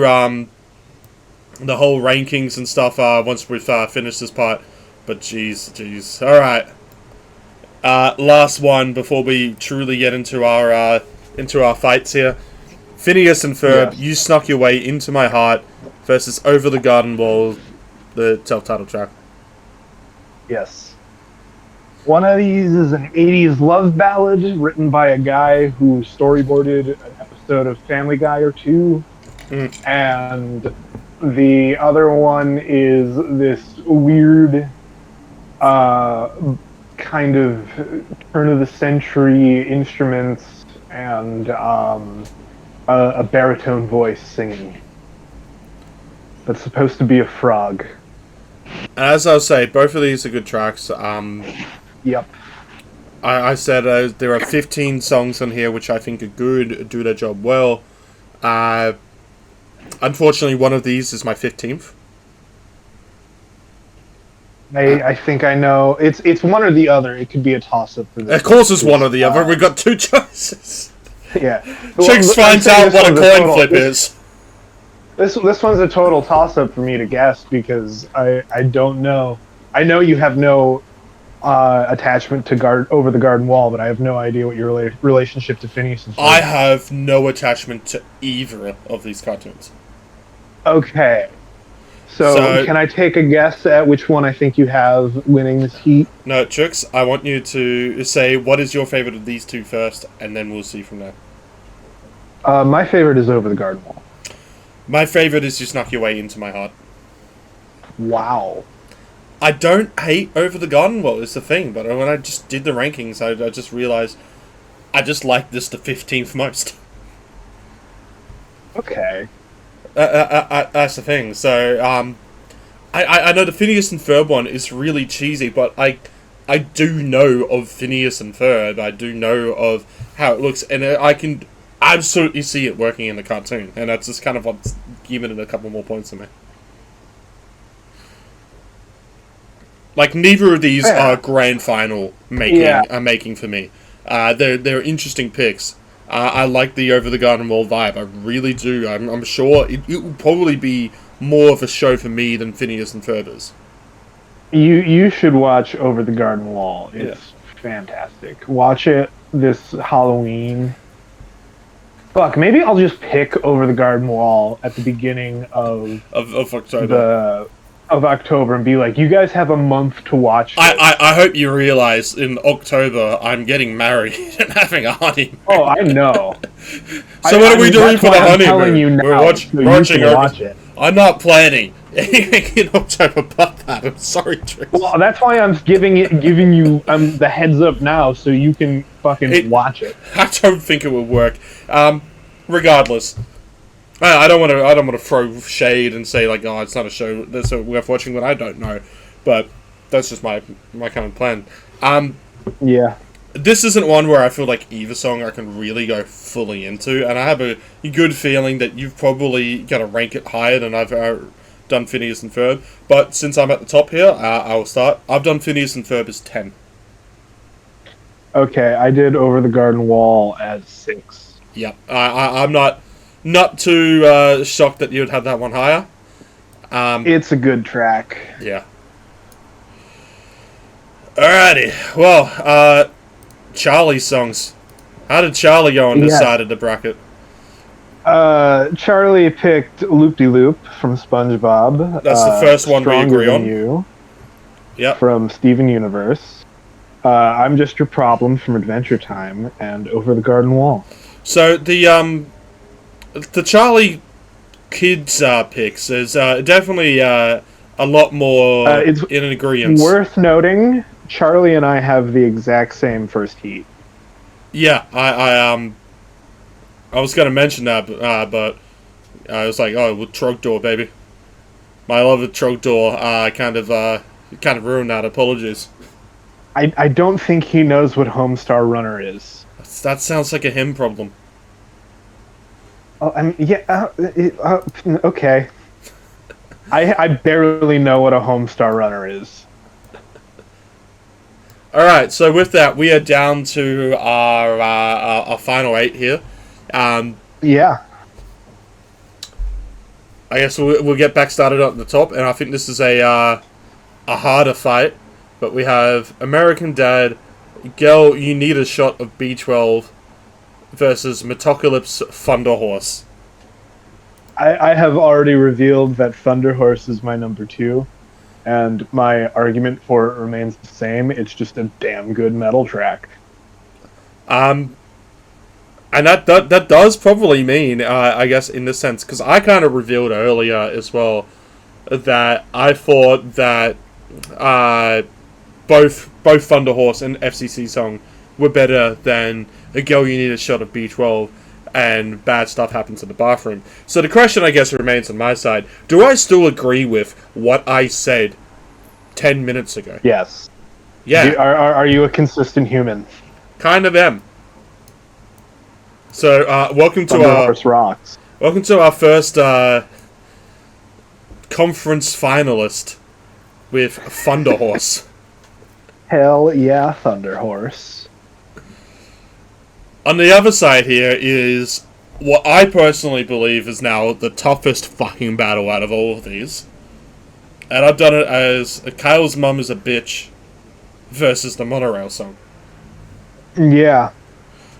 Speaker 2: the whole rankings and stuff once we've finished this part. But jeez, all right. Last one before we truly get into our fights here. Phineas and Ferb, You Snuck Your Way Into My Heart versus Over the Garden Wall, the self-titled track.
Speaker 1: Yes. One of these is an 80s love ballad written by a guy who storyboarded an episode of Family Guy or two. And The other one is this weird, kind of turn of the century instruments and a baritone voice singing. That's supposed to be a frog.
Speaker 2: As I say, both of these are good tracks.
Speaker 1: Yep.
Speaker 2: I said there are 15 songs on here which I think are good, do their job well. Unfortunately, one of these is my 15th.
Speaker 1: I think I know. It's one or the other. It could be a toss-up for this.
Speaker 2: Of course it's one or the other. We've got two choices.
Speaker 1: Yeah.
Speaker 2: Trix finds out what a coin flip is.
Speaker 1: This one's a total toss-up for me to guess because I don't know. I know you have no attachment to Over the Garden Wall, but I have no idea what your relationship to Phineas is.
Speaker 2: I have no attachment to either of these cartoons.
Speaker 1: Okay. So can I take a guess at which one I think you have winning this heat?
Speaker 2: No, Trix, I want you to say what is your favorite of these two first, and then we'll see from there.
Speaker 1: My favorite is Over the Garden Wall.
Speaker 2: My favorite is You Snuck Your Way Into My Heart.
Speaker 1: Wow.
Speaker 2: I don't hate Over the Garden Wall, is the thing, but when I just did the rankings, I just realized I just like this the 15th most.
Speaker 1: Okay.
Speaker 2: That's the thing. So, I know the Phineas and Ferb one is really cheesy, but I do know of Phineas and Ferb. I do know of how it looks, and I can absolutely see it working in the cartoon, and that's just kind of what's given it a couple more points to me. Like, neither of these are grand final making for me. They're interesting picks. I like the Over the Garden Wall vibe. I really do. I'm sure it will probably be more of a show for me than Phineas and Ferb is.
Speaker 1: You should watch Over the Garden Wall. It's fantastic. Watch it this Halloween. Fuck, maybe I'll just pick Over the Garden Wall at the beginning of
Speaker 2: October.
Speaker 1: Of October and be like, you guys have a month to watch this.
Speaker 2: I hope you realize in October I'm getting married and having a honeymoon.
Speaker 1: Oh, I know.
Speaker 2: So what are we doing for the honeymoon?
Speaker 1: I'm telling you now,
Speaker 2: We're watching
Speaker 1: watch it.
Speaker 2: I'm not planning anything in October but that. I'm sorry, Trix.
Speaker 1: Well, that's why I'm giving you the heads up now so you can fucking watch it.
Speaker 2: I don't think it will work. Regardless. I don't want to throw shade and say like, oh, it's not a show that's worth watching when I don't know, but that's just my kind of plan.
Speaker 1: Yeah.
Speaker 2: This isn't one where I feel like either song I can really go fully into, and I have a good feeling that you've probably got to rank it higher than I've done Phineas and Ferb. But since I'm at the top here, I will start. I've done Phineas and Ferb as 10.
Speaker 1: Okay, I did Over the Garden Wall as 6.
Speaker 2: Yep. I'm not too shocked that you'd have that one higher.
Speaker 1: It's a good track.
Speaker 2: Yeah. Alrighty. Well, Charlie's songs. How did Charlie go on this side of the bracket?
Speaker 1: Charlie picked Loop-de-Loop from SpongeBob.
Speaker 2: That's the first one we agree on.
Speaker 1: You,
Speaker 2: yep.
Speaker 1: From Steven Universe. I'm Just Your Problem from Adventure Time, and Over the Garden Wall.
Speaker 2: So the Charlie kids picks is definitely a lot more in agreement.
Speaker 1: Worth noting, Charlie and I have the exact same first heat.
Speaker 2: Yeah, I was going to mention that, but I was like, oh, with Trogdor, baby. My love of Trogdor kind of ruined that. Apologies.
Speaker 1: I don't think he knows what Homestar Runner is.
Speaker 2: That sounds like a him problem.
Speaker 1: Oh, I mean, yeah, okay. I barely know what a Homestar Runner is.
Speaker 2: Alright, so with that, we are down to our final 8 here.
Speaker 1: Yeah.
Speaker 2: I guess we'll get back started at the top, and I think this is a harder fight. But we have American Dad, Girl, You Need a Shot of B12 versus Metalocalypse Thunder Horse.
Speaker 1: I have already revealed that Thunder Horse is my number 2, and my argument for it remains the same. It's just a damn good metal track.
Speaker 2: I And that does probably mean, I guess, in this sense, because I kind of revealed earlier as well that I thought that both Thunder Horse and FCC Song were better than A Girl You Need a Shot of B12 and Bad Stuff Happens in the Bathroom. So the question, I guess, remains on my side. Do I still agree with what I said 10 minutes ago?
Speaker 1: Yes.
Speaker 2: Yeah.
Speaker 1: Are you a consistent human?
Speaker 2: Kind of am. So, welcome to
Speaker 1: Thunder Horse rocks.
Speaker 2: Welcome to our first conference finalist with Thunder Horse.
Speaker 1: Hell yeah, Thunder Horse.
Speaker 2: On the other side here is what I personally believe is now the toughest fucking battle out of all of these. And I've done it as Kyle's Mum is a Bitch versus the Monorail Song.
Speaker 1: Yeah.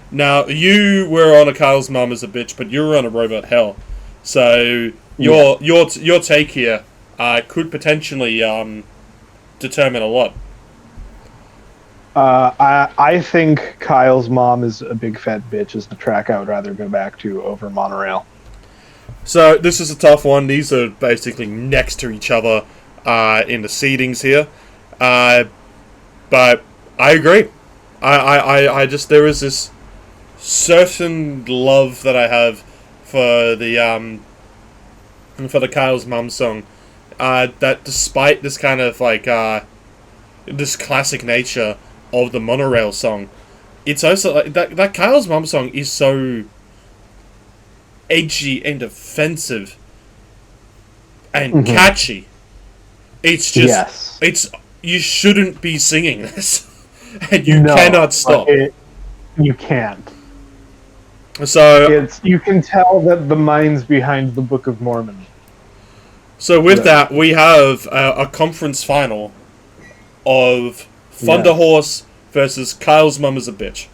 Speaker 2: Now, you were on a Kyle's Mum is a Bitch, but you were on a Robot Hell. So, your take here could potentially determine a lot.
Speaker 1: I think Kyle's Mom is a big fat bitch is the track I would rather go back to over Monorail.
Speaker 2: So, this is a tough one. These are basically next to each other in the seedings here. But I agree. I just, there is this certain love that I have for the Kyle's Mum song, that despite this kind of like this classic nature of the Monorail song, it's also like that Kyle's Mum song is so edgy and offensive and catchy. It's just it's you shouldn't be singing this, and you cannot stop.
Speaker 1: You can't.
Speaker 2: So
Speaker 1: you can tell that the mind's behind the Book of Mormon.
Speaker 2: So with that, we have a conference final of Thunder Horse versus Kyle's Mum is a Bitch.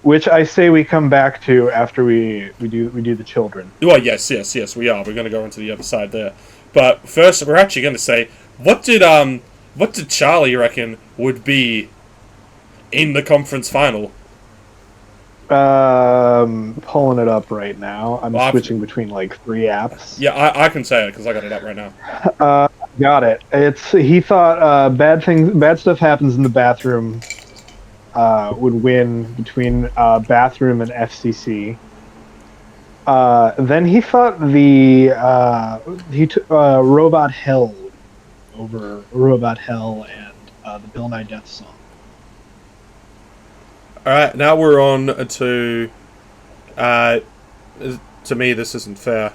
Speaker 1: Which I say we come back to after we do the children.
Speaker 2: Well, yes, we are. We're going to go into the other side there. But first, we're actually going to say, what did Charlie reckon would be in the conference final?
Speaker 1: Pulling it up right now. I'm switching between like 3 apps.
Speaker 2: Yeah, I can say it because I got it up right now.
Speaker 1: Got it. He thought bad stuff happens in the bathroom would win between bathroom and FCC. Then he thought he took Robot Hell over Robot Hell and the Bill Nye Death song.
Speaker 2: Alright, now we're on to... to me, this isn't fair.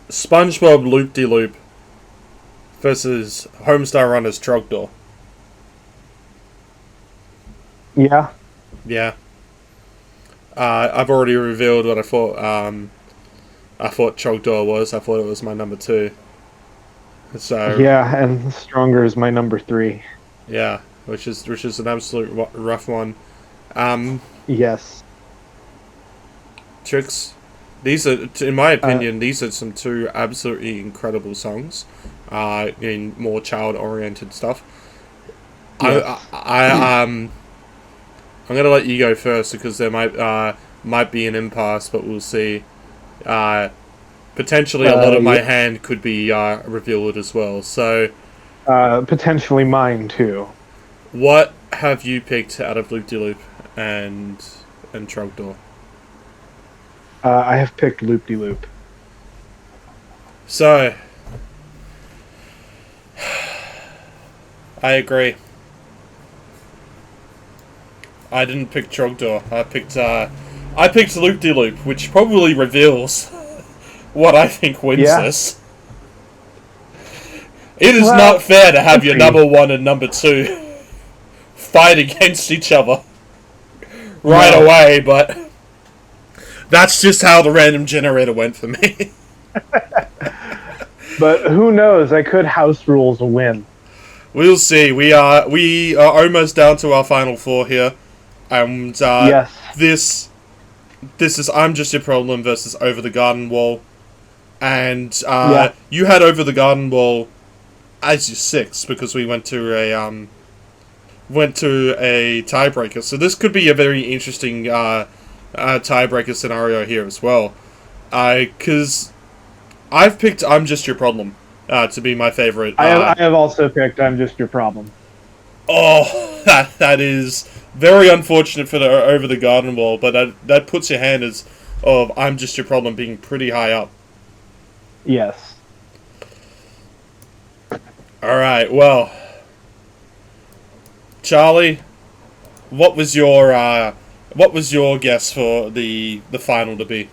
Speaker 2: SpongeBob Loop-de-Loop versus Homestar Runner's Trogdor.
Speaker 1: Yeah.
Speaker 2: Yeah. I've already revealed what I thought Trogdor was. I thought it was my number 2. So... Yeah,
Speaker 1: and Stronger is my number 3.
Speaker 2: Yeah, which is an absolute rough one.
Speaker 1: Yes.
Speaker 2: Trix, these are, in my opinion, these are some 2 absolutely incredible songs, in more child-oriented stuff. Yes. I'm gonna let you go first because there might be an impasse, but we'll see. Potentially, a lot of my hand could be revealed as well. So,
Speaker 1: potentially mine too.
Speaker 2: What have you picked out of Loop-de-Loop and Trogdor?
Speaker 1: I have picked Loop-de-Loop.
Speaker 2: So, I agree. I didn't pick Trogdor. I picked Loop-de-Loop, which probably reveals what I think wins this. It is not fair to have your number 1 and number 2 fight against each other right away, but that's just how the random generator went for me.
Speaker 1: But who knows? I could house rules a win.
Speaker 2: We'll see. We are almost down to our final 4 here, and this is I'm Just Your Problem versus Over the Garden Wall, and you had Over the Garden Wall as your 6 because we went to a tiebreaker. So this could be a very interesting tiebreaker scenario here as well. Because I've picked I'm Just Your Problem to be my favorite.
Speaker 1: I have also picked I'm Just Your Problem.
Speaker 2: Oh, that is very unfortunate for the Over the Garden Wall, but that puts your hand as of I'm Just Your Problem being pretty high up.
Speaker 1: Yes.
Speaker 2: Alright, well, Charlie, what was your guess for the final to be?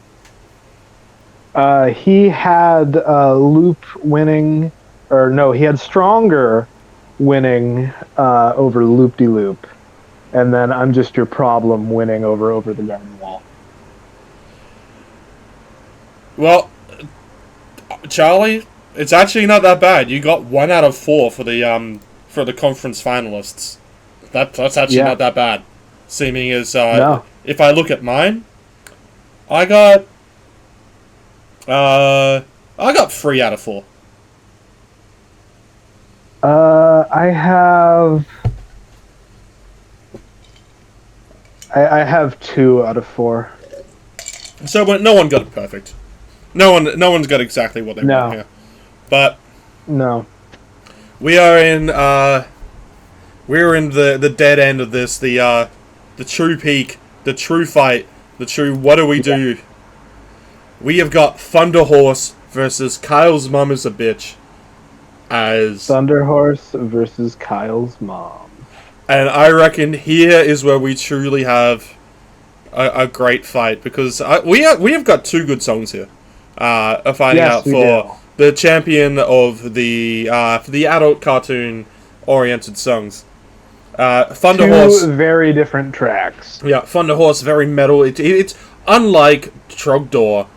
Speaker 1: He had Loop winning, or no, he had Stronger winning over Loop-de-Loop, and then I'm Just Your Problem winning over the Garden Wall.
Speaker 2: Well, Charlie, it's actually not that bad. You got 1 out of 4 for the conference finalists. That's actually not that bad. Seeming as
Speaker 1: No.
Speaker 2: If I look at mine, I got 3 out of 4.
Speaker 1: I have 2 out of 4.
Speaker 2: So no one got it perfect. No one's got exactly what they want here. But
Speaker 1: no,
Speaker 2: we are in the dead end of this. The true peak, the true fight, the true what do we do? We have got Thunder Horse versus Kyle's Mom is a Bitch. As
Speaker 1: Thunder Horse versus Kyle's mom.
Speaker 2: And I reckon here is where we truly have a great fight, because we have got 2 good songs here. Finding out for the champion of the adult cartoon oriented songs. Thunder Horse,
Speaker 1: 2 very different tracks.
Speaker 2: Yeah, Thunder Horse, very metal. It's unlike Trogdor.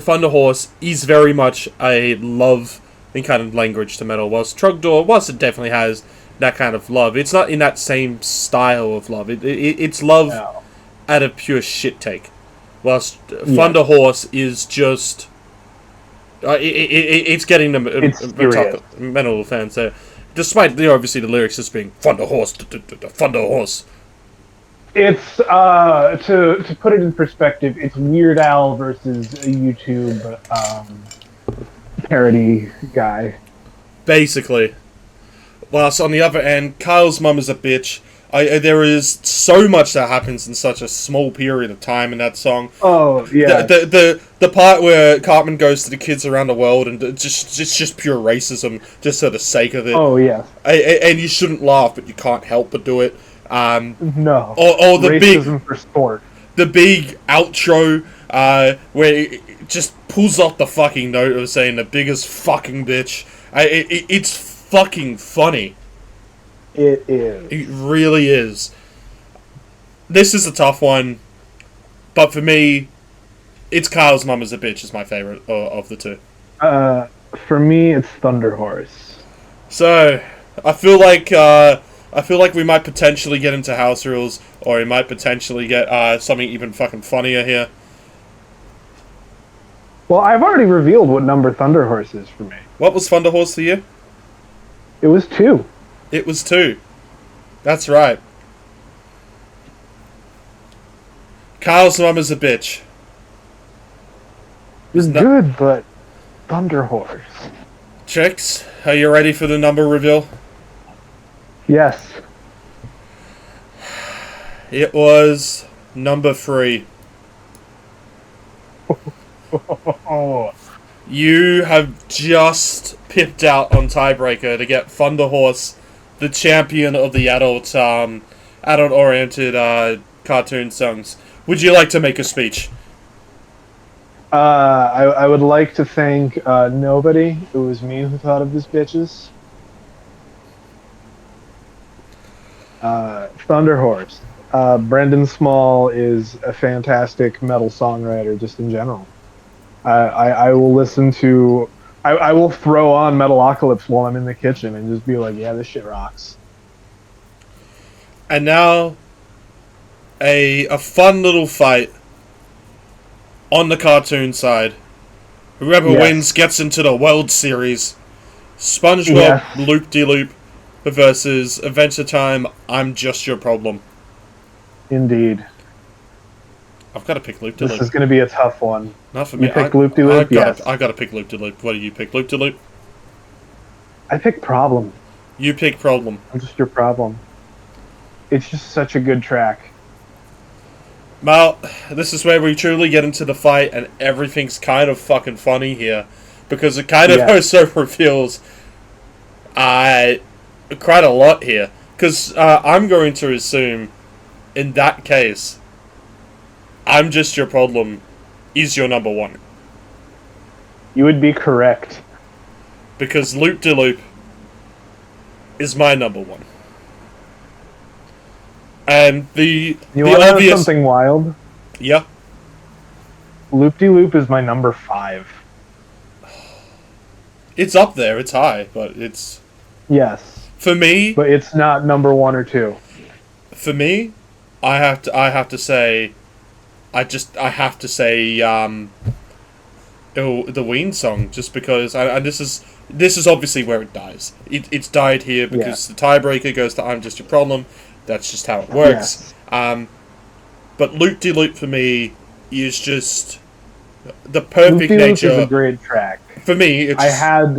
Speaker 2: Thunder Horse is very much a love kind of language to metal, whilst it definitely has that kind of love, it's not in that same style of love. It's love at a pure shit take. Whilst Thunder Horse is just it's getting the metal fans there, despite obviously the lyrics just being Thunder Horse, Thunder Horse.
Speaker 1: It's to put it in perspective, it's Weird Al versus a YouTube parody guy.
Speaker 2: Basically. Whilst on the other end, Kyle's Mom is a Bitch. There is so much that happens in such a small period of time in that song.
Speaker 1: Oh yeah.
Speaker 2: The part where Cartman goes to the kids around the world and it's just pure racism, just for the sake of it.
Speaker 1: Oh yeah.
Speaker 2: And you shouldn't laugh, but you can't help but do it.
Speaker 1: No.
Speaker 2: Or the
Speaker 1: racism for sport.
Speaker 2: The big outro where it just pulls off the fucking note of saying the biggest fucking bitch. It's fucking funny.
Speaker 1: It is.
Speaker 2: It really is. This is a tough one, but for me, it's Kyle's Mom is a Bitch is my favorite of the 2.
Speaker 1: For me, it's Thunder Horse.
Speaker 2: So, I feel like we might potentially get into house rules, or we might potentially get something even fucking funnier here.
Speaker 1: Well, I've already revealed what number Thunder Horse is for me.
Speaker 2: What was Thunder Horse for you?
Speaker 1: It was 2.
Speaker 2: It was 2. That's right. Kyle's Mom is a Bitch.
Speaker 1: It was good, but Thunder Horse.
Speaker 2: Trix, are you ready for the number reveal?
Speaker 1: Yes.
Speaker 2: It was number 3. You have just pipped out on Tiebreaker to get Thunder Horse, the champion of the adult-oriented cartoon songs. Would you like to make a speech?
Speaker 1: I would like to thank nobody. It was me who thought of this, bitches. Thunder Horse. Brendan Small is a fantastic metal songwriter, just in general. I will listen to... I will throw on Metalocalypse while I'm in the kitchen and just be like, yeah, this shit rocks.
Speaker 2: And now, a fun little fight on the cartoon side. Whoever wins gets into the World Series. SpongeBob Loop-de-Loop versus Adventure Time, I'm Just Your Problem.
Speaker 1: Indeed.
Speaker 2: I've got to pick Loop de Loop.
Speaker 1: This is going to be a tough one.
Speaker 2: Not for me.
Speaker 1: You pick Loop de Loop? Yes.
Speaker 2: I got to pick Loop de Loop. What do you pick? Loop de Loop?
Speaker 1: I pick Problem.
Speaker 2: You pick Problem.
Speaker 1: I'm just your problem. It's just such a good track.
Speaker 2: Well, this is where we truly get into the fight, and everything's kind of fucking funny here, because it kind of also reveals quite a lot here. Because I'm going to assume, in that case, I'm Just Your Problem is your number one.
Speaker 1: You would be correct.
Speaker 2: Because Loop de Loop is my number one. And the
Speaker 1: want to
Speaker 2: obvious...
Speaker 1: know something wild?
Speaker 2: Yeah.
Speaker 1: Loop de Loop is my number 5.
Speaker 2: It's up there, it's high, but it's...
Speaker 1: Yes.
Speaker 2: For me...
Speaker 1: But it's not number 1 or 2.
Speaker 2: For me, I have to say... I have to say, the Ween song, just because... And this is obviously where it dies. It's died here because the tiebreaker goes to I'm Just Your Problem. That's just how it works. Yes. But Loop de Loop for me is just the perfect nature.
Speaker 1: Loop is a great track.
Speaker 2: For me, it's...
Speaker 1: I had...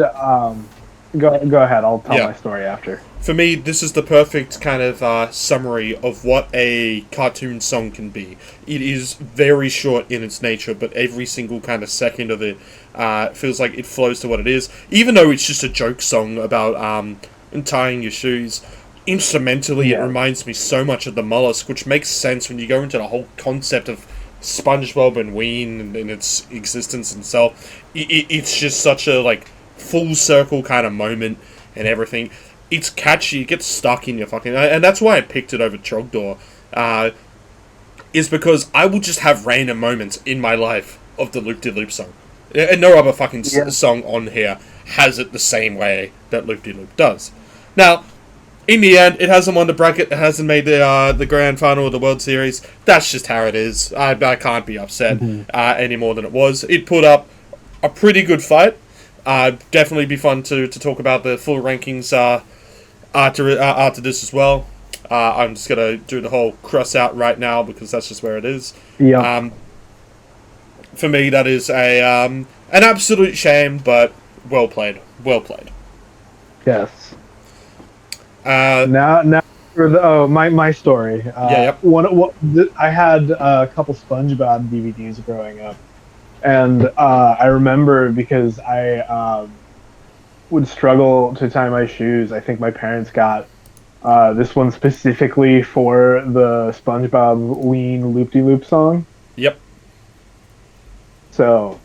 Speaker 1: Go ahead, I'll tell my story after.
Speaker 2: For me, this is the perfect kind of summary of what a cartoon song can be. It is very short in its nature, but every single kind of second of it feels like it flows to what it is. Even though it's just a joke song about untying your shoes, instrumentally it reminds me so much of the Mollusk, which makes sense when you go into the whole concept of SpongeBob and Ween and its existence itself. It's just such a like full circle kind of moment and everything. It's catchy, it gets stuck in your fucking... And that's why I picked it over Trogdor, is because I will just have random moments in my life of the Loop de Loop song. And no other fucking song on here has it the same way that Loop de Loop does. Now, in the end, it hasn't won the bracket, it hasn't made the grand final of the World Series. That's just how it is. I can't be upset any more than it was. It put up a pretty good fight. Definitely be fun to talk about the full rankings after this as well. I'm just going to do the whole cross out right now because that's just where it is.
Speaker 1: Yeah.
Speaker 2: For me, that is an absolute shame, but well played. Well played.
Speaker 1: Yes. Now for my story. I had a couple SpongeBob DVDs growing up, and I remember because I would struggle to tie my shoes. I think my parents got this one specifically for the SpongeBob Ween Loop-de-Loop song.
Speaker 2: Yep.
Speaker 1: So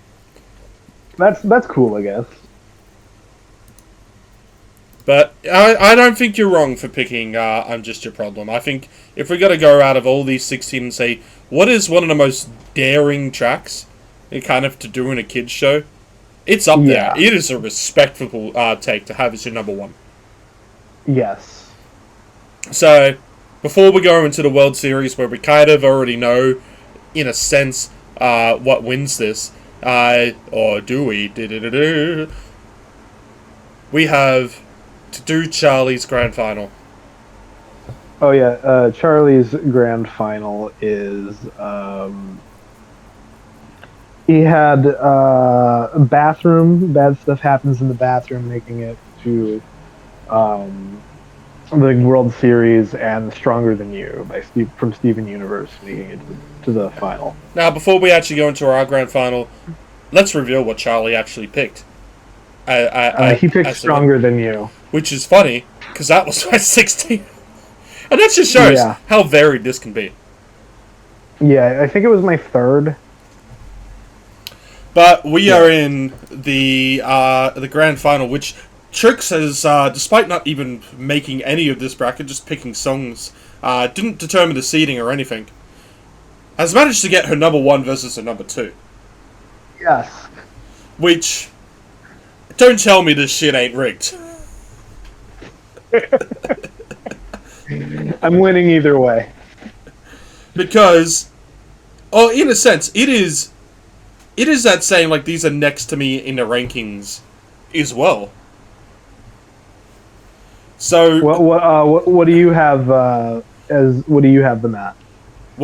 Speaker 1: that's cool, I guess.
Speaker 2: But I don't think you're wrong for picking I'm Just Your Problem. I think if we got to go out of all these 16 and say, what is one of the most daring tracks kind of to do in a kid's show, it's up there. It is a respectable take to have as your number one.
Speaker 1: Yes.
Speaker 2: So, before we go into the World Series, where we kind of already know, in a sense, what wins this, or do we? We have to do Charlie's grand final.
Speaker 1: Oh yeah, Charlie's grand final is he had a bathroom. Bad stuff happens in the bathroom, making it to the World Series, and Stronger Than You from Steven Universe, making it to the final.
Speaker 2: Now, before we actually go into our grand final, let's reveal what Charlie actually picked.
Speaker 1: He picked Stronger Than You.
Speaker 2: Which is funny, because that was my 16. And that just shows how varied this can be.
Speaker 1: Yeah, I think it was my third.
Speaker 2: But we are in the grand final, which Trix has, despite not even making any of this bracket, just picking songs, didn't determine the seeding or anything, has managed to get her number one versus her number two.
Speaker 1: Yes.
Speaker 2: Which, don't tell me this shit ain't rigged.
Speaker 1: I'm winning either way.
Speaker 2: Because, in a sense, it is that saying, like, these are next to me in the rankings as well. So
Speaker 1: what do you have what do you have them at?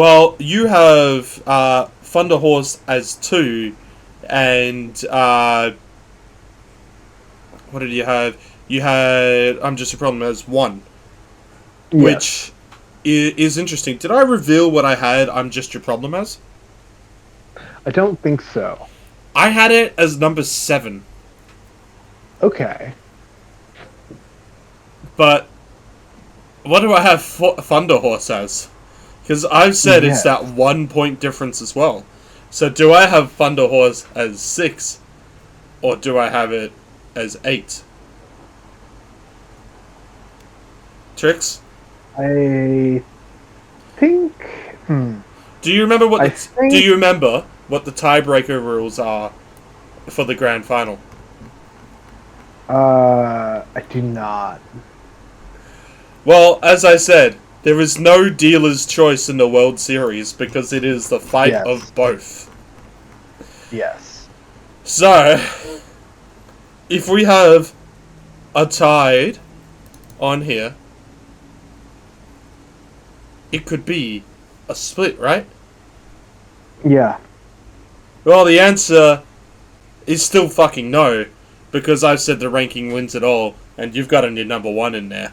Speaker 2: Well, you have Thunder Horse as 2, and what did you have? You had I'm Just Your Problem as 1,
Speaker 1: Yes.
Speaker 2: which is interesting. Did I reveal what I had I'm Just Your Problem as?
Speaker 1: I don't think so.
Speaker 2: I had it as number 7.
Speaker 1: Okay.
Speaker 2: But what do I have Thunder Horse as? Because I've said it's that 1 point difference as well. So do I have Thunder Horse as 6? Or do I have it as 8? Trix?
Speaker 1: I think.
Speaker 2: Do you remember what
Speaker 1: think-
Speaker 2: Do you remember what the tiebreaker rules are for the grand final?
Speaker 1: I do not.
Speaker 2: Well, as I said, there is no dealer's choice in the World Series because it is the fight of both.
Speaker 1: Yes.
Speaker 2: So, if we have a tied on here, it could be a split, right?
Speaker 1: Yeah.
Speaker 2: Well, the answer is still fucking no, because I've said the ranking wins it all, and you've got a new number 1 in there.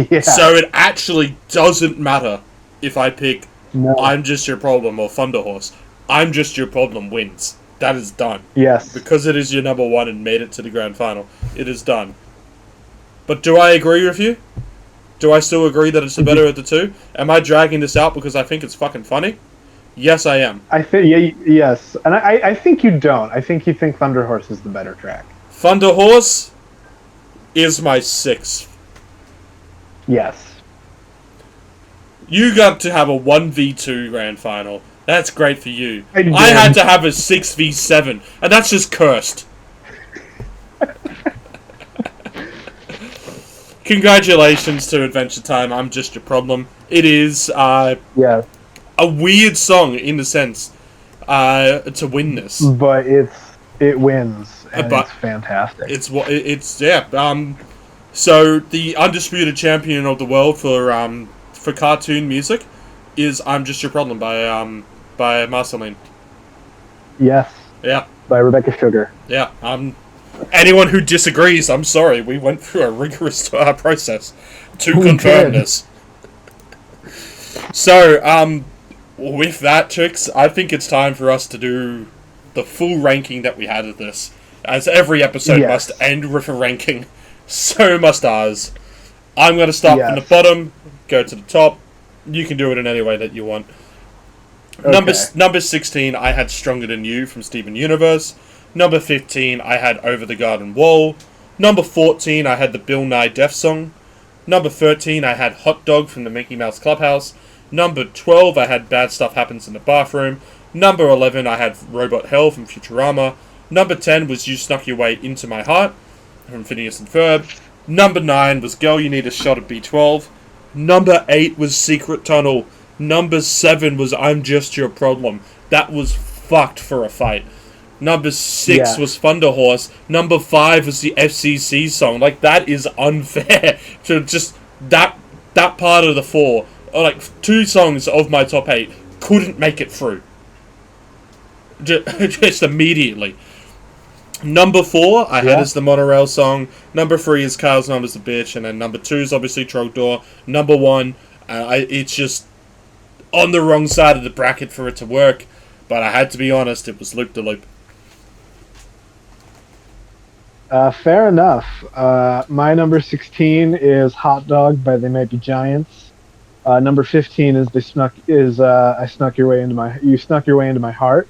Speaker 1: Yeah.
Speaker 2: So it actually doesn't matter if I pick
Speaker 1: No.
Speaker 2: I'm Just Your Problem or Thunder Horse. I'm Just Your Problem wins. That is done.
Speaker 1: Yes.
Speaker 2: Because it is your number 1 and made it to the grand final. It is done. But do I agree with you? Do I still agree that it's the better of the two? Am I dragging this out because I think it's fucking funny? Yes, I am.
Speaker 1: I think yes, and I think you don't. I think you think Thunder Horse is the better track.
Speaker 2: Thunder Horse is my 6th.
Speaker 1: Yes.
Speaker 2: You got to have a 1v2 grand final. That's great for you.
Speaker 1: I did.
Speaker 2: I had to have a 6v7, and that's just cursed. Congratulations to Adventure Time. I'm Just Your Problem. It is
Speaker 1: Yeah.
Speaker 2: a weird song in the sense to win this.
Speaker 1: But it wins, and
Speaker 2: But
Speaker 1: it's fantastic.
Speaker 2: It's yeah. So the undisputed champion of the world for cartoon music is "I'm Just Your Problem" by Marceline.
Speaker 1: Yes.
Speaker 2: Yeah,
Speaker 1: By Rebecca Sugar.
Speaker 2: yeah. Anyone who disagrees, I'm sorry. We went through a rigorous process to
Speaker 1: We
Speaker 2: confirm
Speaker 1: did.
Speaker 2: this. So, with that, Trix, I think it's time for us to do the full ranking that we had of this. As every episode
Speaker 1: Yes.
Speaker 2: must end with a ranking, so must ours. I'm going to start from the
Speaker 1: Yes.
Speaker 2: bottom, go to the top. You can do it in any way that you want.
Speaker 1: Okay.
Speaker 2: Number 16, I had Stronger Than You from Steven Universe. Number 15, I had Over the Garden Wall. Number 14, I had the Bill Nye Death Song. Number 13, I had Hot Dog from the Mickey Mouse Clubhouse. Number 12, I had Bad Stuff Happens in the Bathroom. Number 11, I had Robot Hell from Futurama. Number 10 was You Snuck Your Way Into My Heart from Phineas and Ferb. Number 9 was Girl, You Need a Shot of B12. Number 8 was Secret Tunnel. Number 7 was I'm Just Your Problem. That was fucked for a fight. Number 6 was Thunder Horse. Number 5 was the FCC song. Like, that is unfair to just that part of the 4. Like, 2 songs of my top 8 couldn't make it through. Just immediately. Number 4, I had as the Monorail song. Number 3 is Kyle's Number's a Bitch. And then number 2 is obviously Trogdor. Number 1, it's just on the wrong side of the bracket for it to work. But I had to be honest, it was Loop de Loop.
Speaker 1: Fair enough. My number 16 is Hot Dog by They Might Be Giants. Number 15 is You Snuck Your Way Into My Heart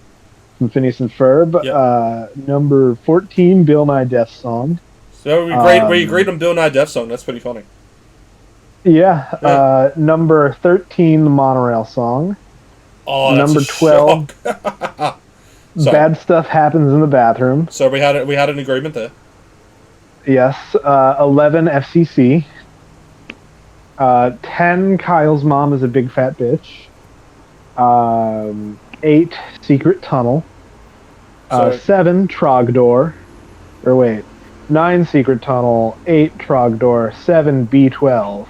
Speaker 1: from Phineas and Ferb.
Speaker 2: Yep.
Speaker 1: Number 14, Bill Nye Death Song.
Speaker 2: So we agreed on Bill Nye Death Song. That's pretty funny.
Speaker 1: Yeah. Number 13, the Monorail Song.
Speaker 2: Oh, that's
Speaker 1: Number
Speaker 2: a
Speaker 1: 12,
Speaker 2: shock.
Speaker 1: Bad Stuff Happens in the Bathroom.
Speaker 2: So we had an agreement there.
Speaker 1: Yes. 11, FCC. 10, Kyle's Mom is a Big Fat Bitch. 8, Secret Tunnel. 7, Trogdor. 9, Secret Tunnel. 8, Trogdor. 7, B12.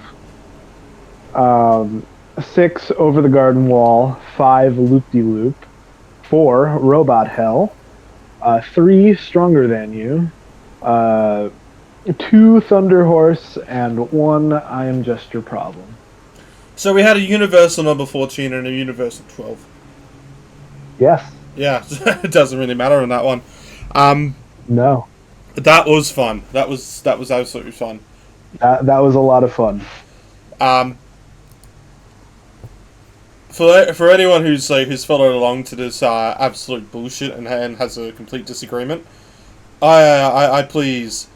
Speaker 1: 6, Over the Garden Wall. 5, Loop-de-Loop. 4, Robot Hell. 3, Stronger Than You. 2, Thunder Horse. And 1, I Am Just Your Problem.
Speaker 2: So we had a universal number 14 and a universal 12.
Speaker 1: Yes.
Speaker 2: Yeah, it doesn't really matter on that one.
Speaker 1: No.
Speaker 2: That was fun. That was absolutely fun.
Speaker 1: That was a lot of fun.
Speaker 2: For anyone who's followed along to this absolute bullshit and has a complete disagreement, I please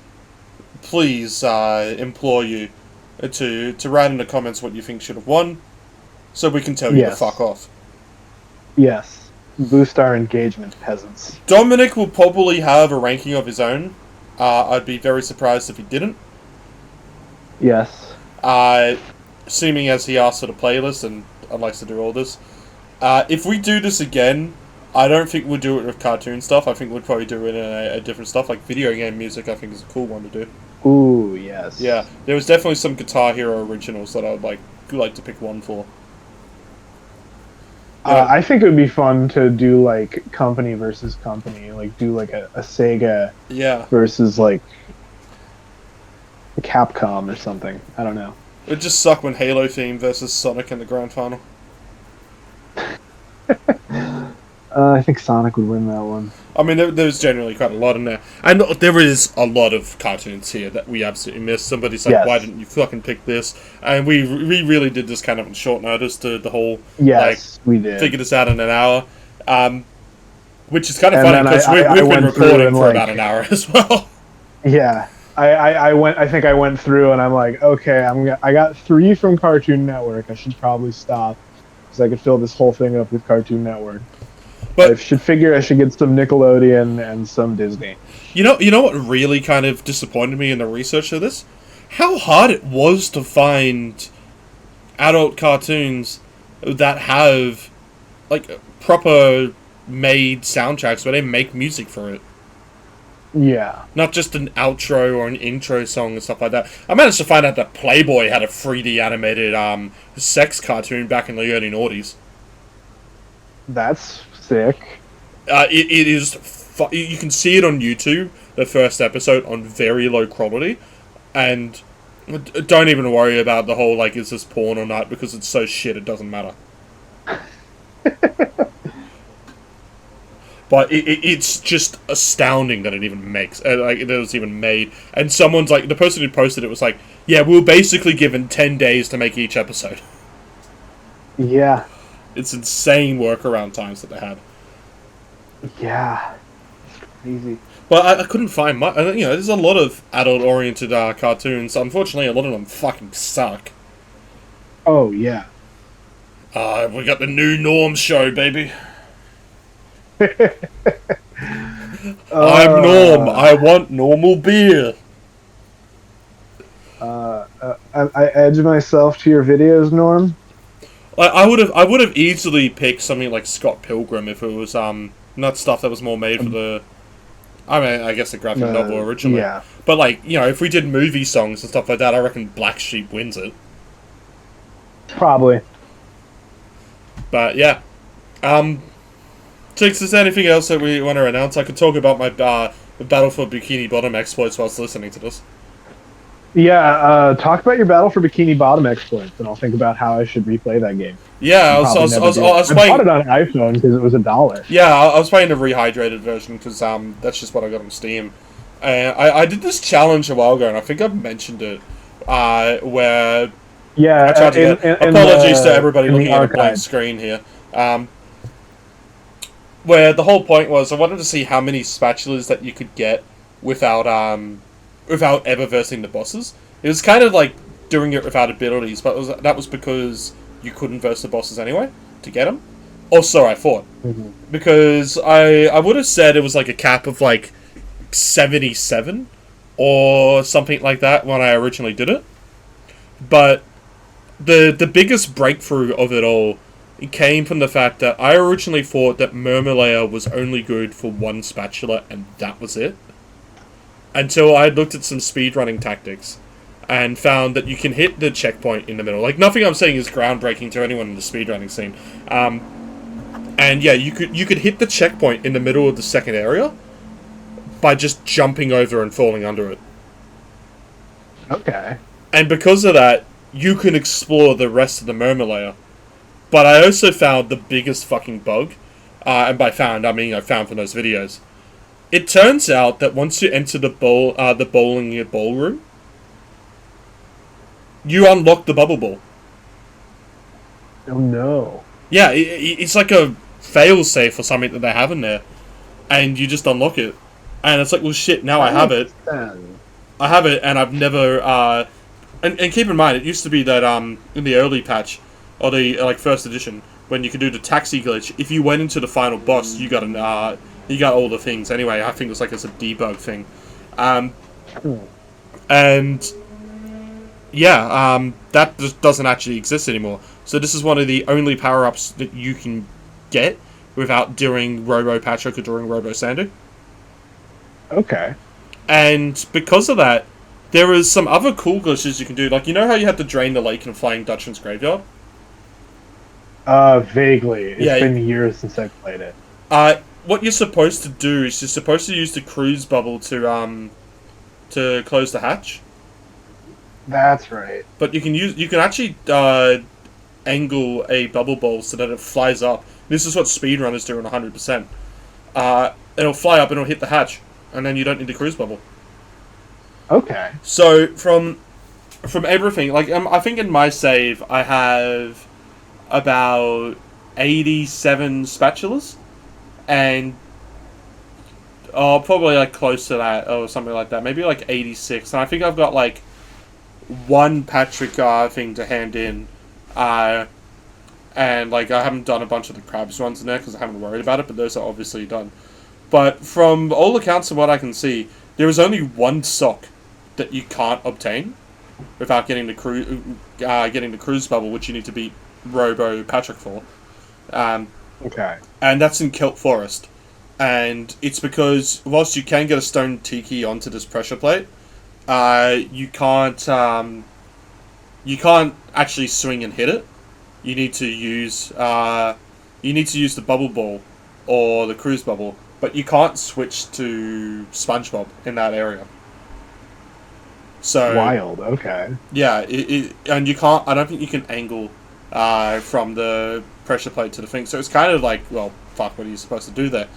Speaker 2: implore you to write in the comments what you think should have won, so we can tell you to fuck off.
Speaker 1: Yes. Boost our engagement, peasants.
Speaker 2: Dominic will probably have a ranking of his own. I'd be very surprised if he didn't.
Speaker 1: Yes.
Speaker 2: Seeming as he asked for the playlist and likes to do all this. If we do this again, I don't think we'll do it with cartoon stuff. I think we'll probably do it in a different stuff. Like video game music, I think is a cool one to do.
Speaker 1: Ooh, yes.
Speaker 2: Yeah, there was definitely some Guitar Hero originals that I would like to pick one for.
Speaker 1: I think it would be fun to do like company versus company, like do like a Sega versus like Capcom or something. I don't know.
Speaker 2: It'd just suck when Halo theme versus Sonic in the grand final.
Speaker 1: I think Sonic would win that one.
Speaker 2: I mean, there's generally quite a lot in there. And there is a lot of cartoons here that we absolutely missed. Somebody's like, why didn't you fucking pick this? And we really did this kind of on short notice to the whole...
Speaker 1: Yes, we did.
Speaker 2: Figure this out in an hour. Which is kind of funny because we've been recording for about an hour as well.
Speaker 1: Yeah. I think I went through and I'm like, okay, I got 3 from Cartoon Network. I should probably stop because I could fill this whole thing up with Cartoon Network. But I should get some Nickelodeon and some Disney.
Speaker 2: You know what really kind of disappointed me in the research of this? How hard it was to find adult cartoons that have like proper made soundtracks where they make music for it.
Speaker 1: Yeah.
Speaker 2: Not just an outro or an intro song and stuff like that. I managed to find out that Playboy had a 3D animated sex cartoon back in the early noughties.
Speaker 1: That's sick.
Speaker 2: It is... you can see it on YouTube, the first episode, on very low quality. And don't even worry about the whole, like, is this porn or not, because it's so shit it doesn't matter. But it's just astounding that it even makes... like, it was even made. And someone's like... the person who posted it was like, yeah, we were basically given 10 days to make each episode.
Speaker 1: Yeah.
Speaker 2: It's insane workaround times that they had.
Speaker 1: Yeah. It's crazy.
Speaker 2: Well, I couldn't find much. There's a lot of adult-oriented cartoons. Unfortunately, a lot of them fucking suck.
Speaker 1: Oh, yeah.
Speaker 2: We got the new Norm show, baby. I'm Norm. I want normal beer.
Speaker 1: I edge myself to your videos, Norm.
Speaker 2: I would have easily picked something like Scott Pilgrim if it was not stuff that was more made for the... I mean, I guess the graphic novel originally.
Speaker 1: Yeah.
Speaker 2: But, like, if we did movie songs and stuff like that, I reckon Black Sheep wins it.
Speaker 1: Probably.
Speaker 2: But, yeah. Trix, is there anything else that we want to announce? I could talk about my Battle for Bikini Bottom exploits whilst listening to this.
Speaker 1: Yeah, talk about your Battle for Bikini Bottom exploits, and I'll think about how I should replay that game.
Speaker 2: Yeah, I was
Speaker 1: playing... I bought it on iPhone because it was $1.
Speaker 2: Yeah, I was playing the rehydrated version because that's just what I got on Steam. I did this challenge a while ago, and I think I've mentioned it, where...
Speaker 1: Yeah,
Speaker 2: I tried to get... apologies to everybody looking at a blank screen here. Where the whole point was, I wanted to see how many spatulas that you could get without ever versing the bosses. It was kind of like doing it without abilities, but that was because you couldn't verse the bosses anyway to get them. Or so I thought. Mm-hmm. Because I would have said it was like a cap of like 77 or something like that when I originally did it. But the biggest breakthrough of it all came from the fact that I originally thought that Murmur was only good for one spatula and that was it. Until I looked at some speedrunning tactics. and found that you can hit the checkpoint in the middle. Like, nothing I'm saying is groundbreaking to anyone in the speedrunning scene. And yeah, you could hit the checkpoint in the middle of the second area by just jumping over and falling under it.
Speaker 1: Okay.
Speaker 2: And because of that, you can explore the rest of the Murmur layer. But I also found the biggest fucking bug, and by found, I mean I found from those videos. It turns out that once you enter the bowling ballroom, you unlock the bubble ball.
Speaker 1: Oh no.
Speaker 2: Yeah, it's like a fail-safe or something that they have in there. And you just unlock it. And it's like, well shit, now I have it. I have it, and I've never, and keep in mind, it used to be that, in the early patch, or the, first edition, when you could do the taxi glitch, if you went into the final boss, you got you got all the things. Anyway, I think it's a debug thing. And, yeah, that just doesn't actually exist anymore. So this is one of the only power-ups that you can get without doing Robo Patrick or doing Robo Sandy.
Speaker 1: Okay.
Speaker 2: And because of that, there is some other cool glitches you can do. Like, you know how you have to drain the lake in Flying Dutchman's Graveyard?
Speaker 1: Vaguely. It's been years since I've played it.
Speaker 2: What you're supposed to do is you're supposed to use the cruise bubble to close the hatch.
Speaker 1: That's right.
Speaker 2: But you can actually angle a bubble ball so that it flies up. This is what speedrunners do in 100%. It'll fly up and it'll hit the hatch, and then you don't need the cruise bubble.
Speaker 1: Okay.
Speaker 2: So from everything, I think in my save I have about 87 spatulas, and probably close to that or something like that. Maybe 86, and I think I've got one Patrick thing to hand in, and I haven't done a bunch of the crabs ones in there because I haven't worried about it, but those are obviously done. But from all accounts of what I can see, there is only one sock that you can't obtain without getting the cruise bubble, which you need to beat Robo Patrick for.
Speaker 1: Okay.
Speaker 2: And that's in Kelp Forest. And it's because whilst you can get a stone tiki onto this pressure plate, you can't actually swing and hit it. You need to use the bubble ball or the cruise bubble, but you can't switch to SpongeBob in that area. So
Speaker 1: wild. Okay.
Speaker 2: Yeah, and you can't. I don't think you can angle from the pressure plate to the thing. So it's kind of well, fuck, what are you supposed to do there?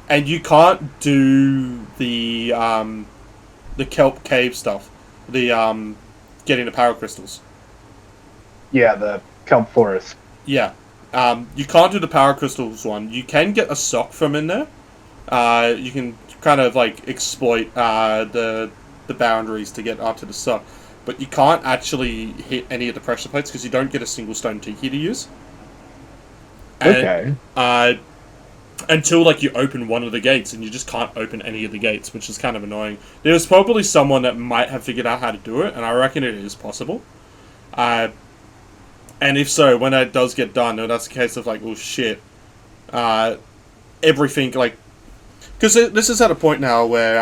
Speaker 2: And you can't do the kelp cave stuff, the getting the power crystals.
Speaker 1: Yeah, the kelp forest.
Speaker 2: Yeah, you can't do the power crystals one. You can get a sock from in there. You can kind of exploit the boundaries to get up to the sock, but you can't actually hit any of the pressure plates because you don't get a single stone tiki to use. And,
Speaker 1: okay.
Speaker 2: Until you open one of the gates, and you just can't open any of the gates, which is kind of annoying. There's probably someone that might have figured out how to do it, and I reckon it is possible. And if so, when that does get done, that's a case of well, shit. Everything because this is at a point now where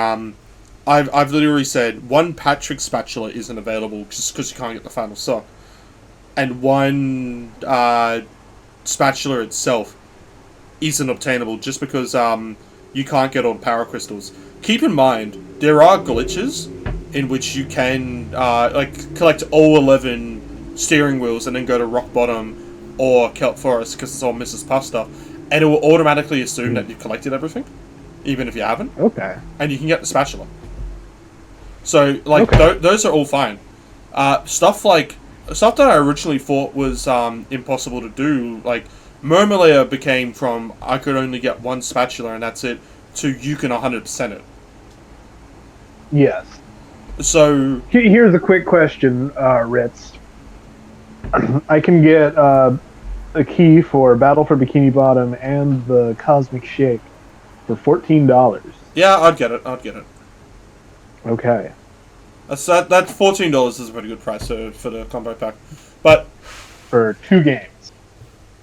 Speaker 2: I've literally said one Patrick spatula isn't available just because you can't get the final sock, and one spatula itself isn't obtainable just because you can't get all the power crystals. Keep in mind, there are glitches in which you can collect all 11 steering wheels and then go to rock bottom or kelp forest because it's all Mrs. Puff stuff, and it will automatically assume that you've collected everything, even if you haven't.
Speaker 1: Okay.
Speaker 2: And you can get the spatula. So those are all fine. Stuff that I originally thought was impossible to do, Murmur became from I could only get one spatula and that's it, to you can 100% it.
Speaker 1: Yes.
Speaker 2: So
Speaker 1: here's a quick question, Ritz. I can get a key for Battle for Bikini Bottom and the Cosmic Shake for $14.
Speaker 2: Yeah, I'd get it.
Speaker 1: Okay.
Speaker 2: That $14 is a pretty good price for the combo pack. But
Speaker 1: for 2 games.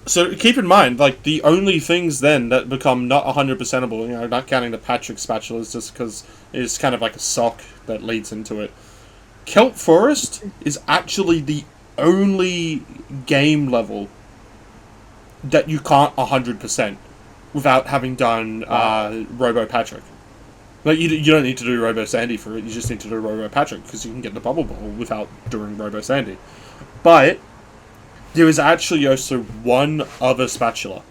Speaker 2: So keep in mind, the only things then that become not 100%able, not counting the Patrick spatulas just because it's kind of like a sock that leads into it, Kelp Forest is actually the only game level that you can't 100% without having done Robo Patrick. Like, you don't need to do Robo Sandy for it, you just need to do Robo Patrick, because you can get the Bubble Ball without doing Robo Sandy. But there is actually also one other spatula.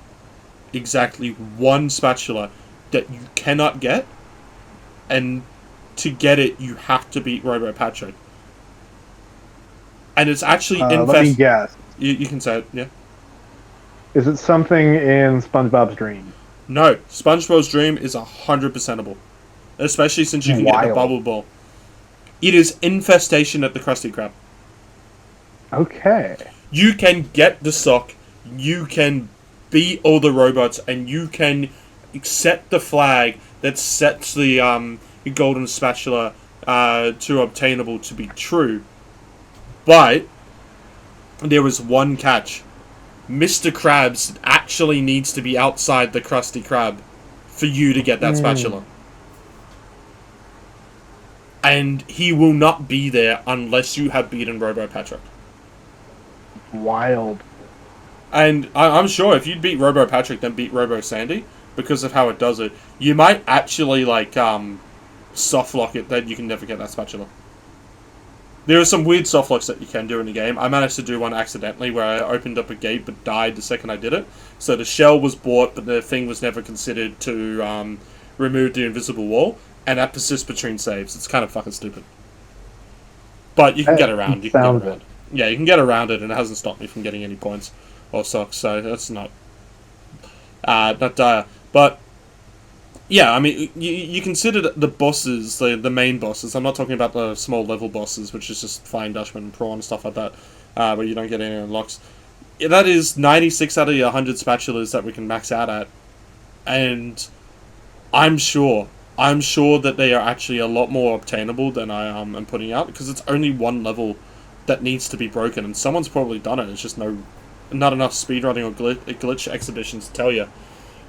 Speaker 2: Exactly one spatula that you cannot get, and to get it, you have to beat Robo Patrick. And it's actually
Speaker 1: let me guess.
Speaker 2: You can say it, yeah.
Speaker 1: Is it something in SpongeBob's Dream?
Speaker 2: No, SpongeBob's Dream is 100%able. Especially since you can get the Bubble Ball. It is Infestation at the Krusty Krab.
Speaker 1: Okay.
Speaker 2: You can get the sock, you can beat all the robots, and you can set the flag that sets the golden spatula to obtainable to be true. But there is one catch. Mr. Krabs actually needs to be outside the Krusty Krab for you to get that spatula. And he will not be there unless you have beaten Robo Patrick.
Speaker 1: Wild.
Speaker 2: And I'm sure if you'd beat Robo Patrick, then beat Robo Sandy, because of how it does it, you might actually, like, soft lock it, that you can never get that spatula. There are some weird soft locks that you can do in the game. I managed to do one accidentally where I opened up a gate but died the second I did it. So the shell was bought, but the thing was never considered to remove the invisible wall, and that persists between saves. It's kind of fucking stupid. But you can get around. You can get around. Yeah, you can get around it, and it hasn't stopped me from getting any points or socks, so that's not dire. But yeah, I mean, you consider the bosses, the main bosses. I'm not talking about the small level bosses, which is just Flying Dutchman and Prawn and stuff like that, where you don't get any unlocks. Yeah, that is 96 out of 100 spatulas that we can max out at, and I'm sure that they are actually a lot more obtainable than I am putting out, because it's only one level that needs to be broken, and someone's probably done it. It's just not enough speedrunning or glitch exhibitions to tell you.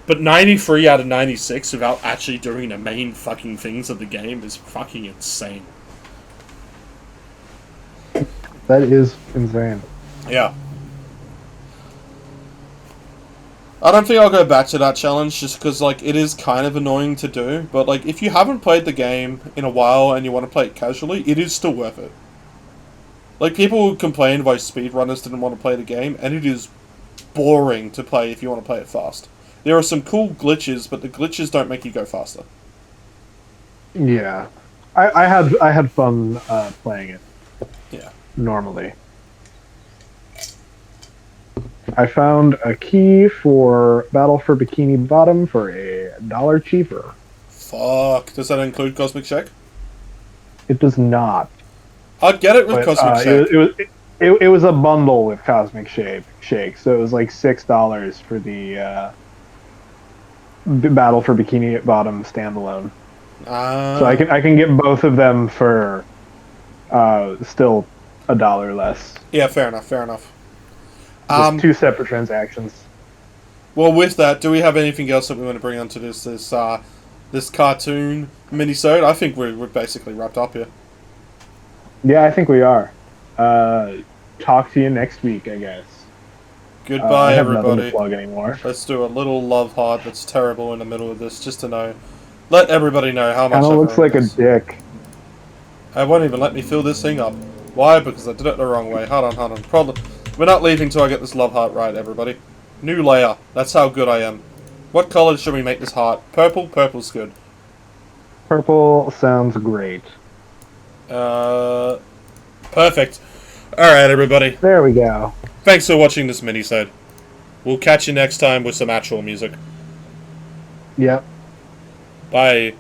Speaker 2: But 93 out of 96 without actually doing the main fucking things of the game is fucking insane.
Speaker 1: That is insane.
Speaker 2: Yeah. I don't think I'll go back to that challenge just because, like, it is kind of annoying to do. But, like, if you haven't played the game in a while and you want to play it casually, it is still worth it. Like, people would complain why speedrunners didn't want to play the game, and it is boring to play if you want to play it fast. There are some cool glitches, but the glitches don't make you go faster.
Speaker 1: Yeah, I had fun playing it.
Speaker 2: Yeah.
Speaker 1: Normally, I found a key for Battle for Bikini Bottom for $1 cheaper.
Speaker 2: Fuck. Does that include Cosmic Shake?
Speaker 1: It does not.
Speaker 2: I'd get it with Cosmic Shake.
Speaker 1: It was a bundle with Cosmic Shake, so it was like $6 for the Battle for Bikini Bottom standalone. So I can get both of them for still $1 less.
Speaker 2: Yeah, fair enough.
Speaker 1: Just two separate transactions.
Speaker 2: Well, with that, do we have anything else that we want to bring onto this cartoon minisode? I think we're basically wrapped up here.
Speaker 1: Yeah, I think we are. Talk to you next week, I guess.
Speaker 2: Goodbye,
Speaker 1: I have
Speaker 2: everybody.
Speaker 1: nothing to plug anymore.
Speaker 2: Let's do a little love heart that's terrible in the middle of this, just to know. Let everybody know how much.
Speaker 1: Kinda looks like a dick.
Speaker 2: It won't even let me fill this thing up. Why? Because I did it the wrong way. Hold on. We're not leaving till I get this love heart right, everybody. New layer. That's how good I am. What color should we make this heart? Purple? Purple's good.
Speaker 1: Purple sounds great.
Speaker 2: Perfect. Alright, everybody.
Speaker 1: There we go.
Speaker 2: Thanks for watching this minisode. We'll catch you next time with some actual music.
Speaker 1: Yep.
Speaker 2: Bye.